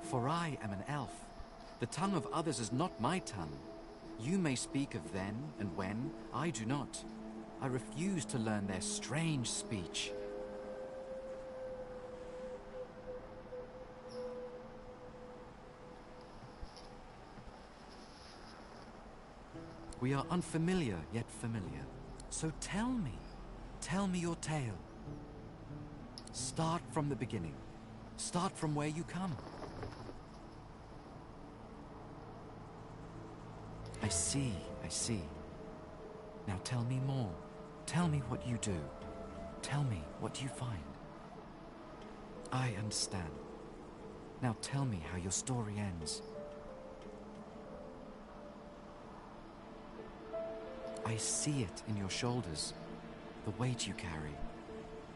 For I am an elf. The tongue of others is not my tongue. You may speak of then and when, I do not. I refuse to learn their strange speech. We are unfamiliar, yet familiar. So tell me your tale. Start from the beginning. Start from where you come. I see. Now tell me more. Tell me what you do. Tell me what you find. I understand. Now tell me how your story ends. I see it in your shoulders, the weight you carry.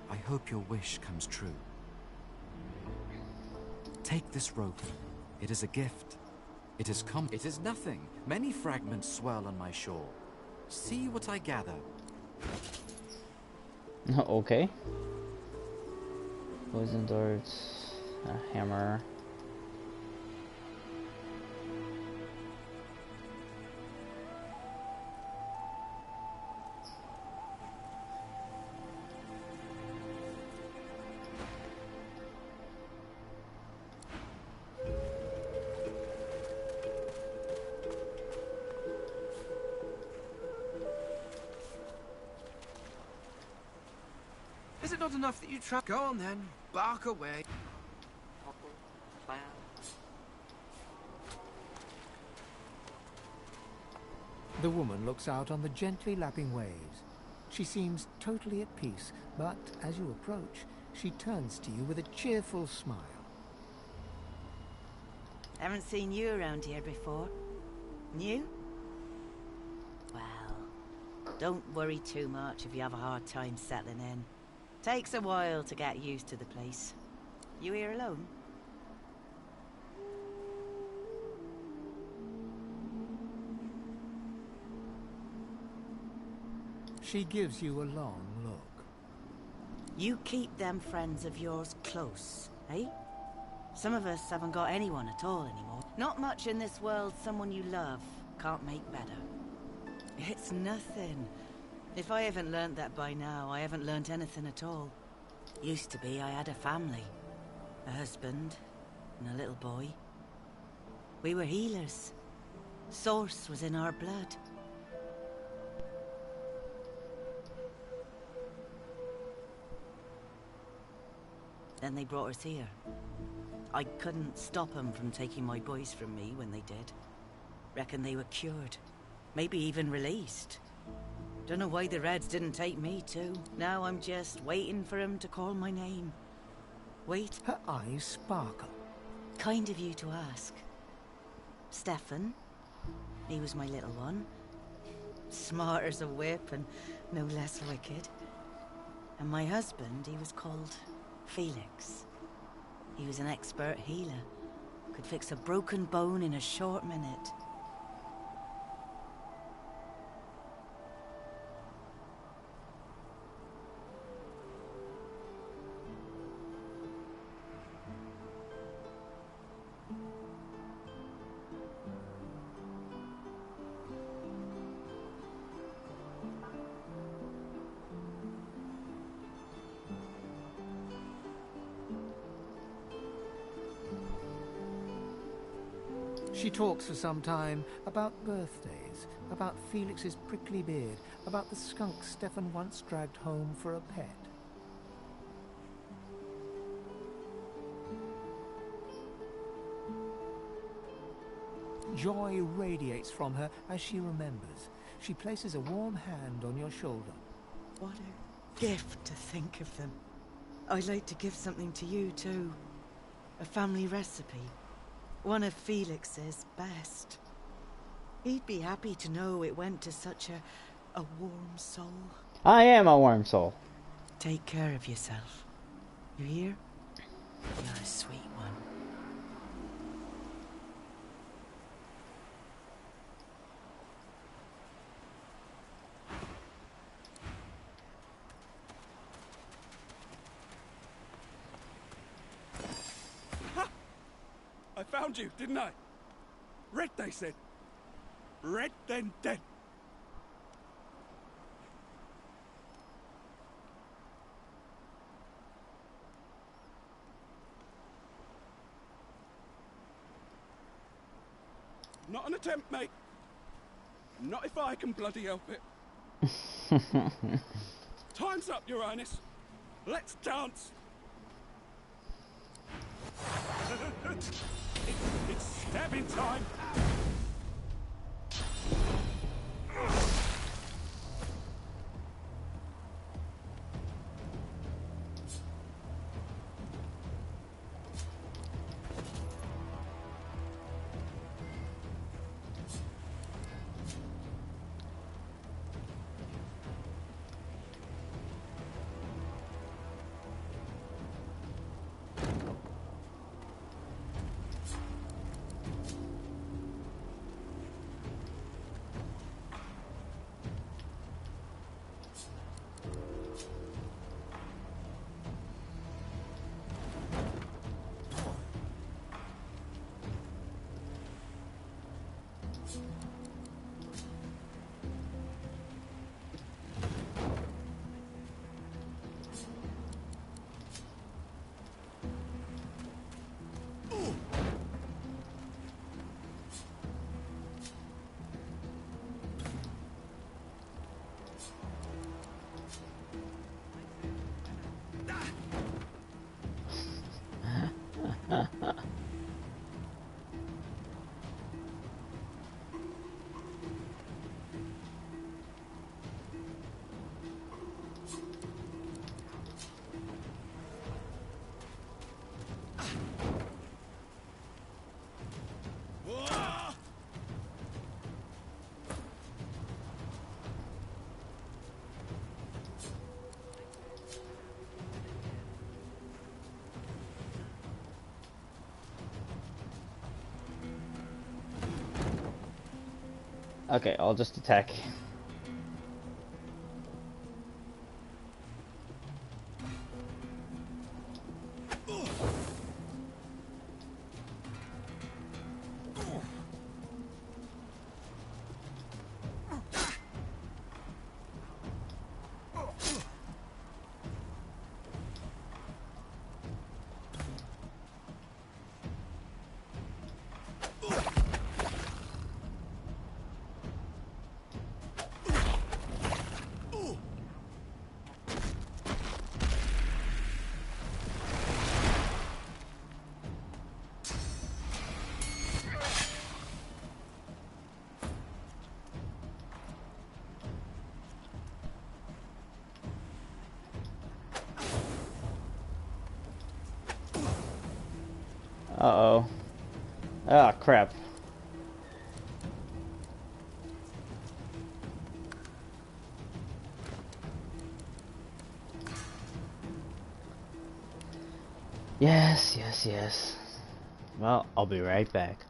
I hope your wish comes true. Take this rope. It is a gift. It is nothing. Many fragments swirl on my shore. See what I gather. Okay. Poison darts, a hammer. Is it not enough that you try? Go on then, bark away. The woman looks out on the gently lapping waves. She seems totally at peace, but as you approach, she turns to you with a cheerful smile. Haven't seen you around here before. New? Well, don't worry too much if you have a hard time settling in. Takes a while to get used to the place. You here alone? She gives you a long look. You keep them friends of yours close, eh? Some of us haven't got anyone at all anymore. Not much in this world someone you love can't make better. It's nothing. If I haven't learnt that by now, I haven't learnt anything at all. Used to be I had a family. A husband and a little boy. We were healers. Source was in our blood. Then they brought us here. I couldn't stop them from taking my boys from me when they did. Reckon they were cured. Maybe even released. Don't know why the Reds didn't take me too. Now I'm just waiting for him to call my name. Wait. Her eyes sparkle. Kind of you to ask. Stefan. He was my little one. Smart as a whip and no less wicked. And my husband, he was called Felix. He was an expert healer. Could fix a broken bone in a short minute. She talks for some time about birthdays, about Felix's prickly beard, about the skunk Stefan once dragged home for a pet. Joy radiates from her as she remembers. She places a warm hand on your shoulder. What a gift to think of them. I'd like to give something to you too. A family recipe. One of Felix's best. He'd be happy to know it went to such a warm soul. I am a warm soul. Take care of yourself. You hear? You're a sweet one. I found you, didn't I? Red, they said. Red, then dead. Not an attempt, mate. Not if I can bloody help it. Time's up, Your Highness. Let's dance. It's stabbing time. Okay, I'll just attack. Uh-oh. Ah, crap. Yes, yes, yes. Well, I'll be right back.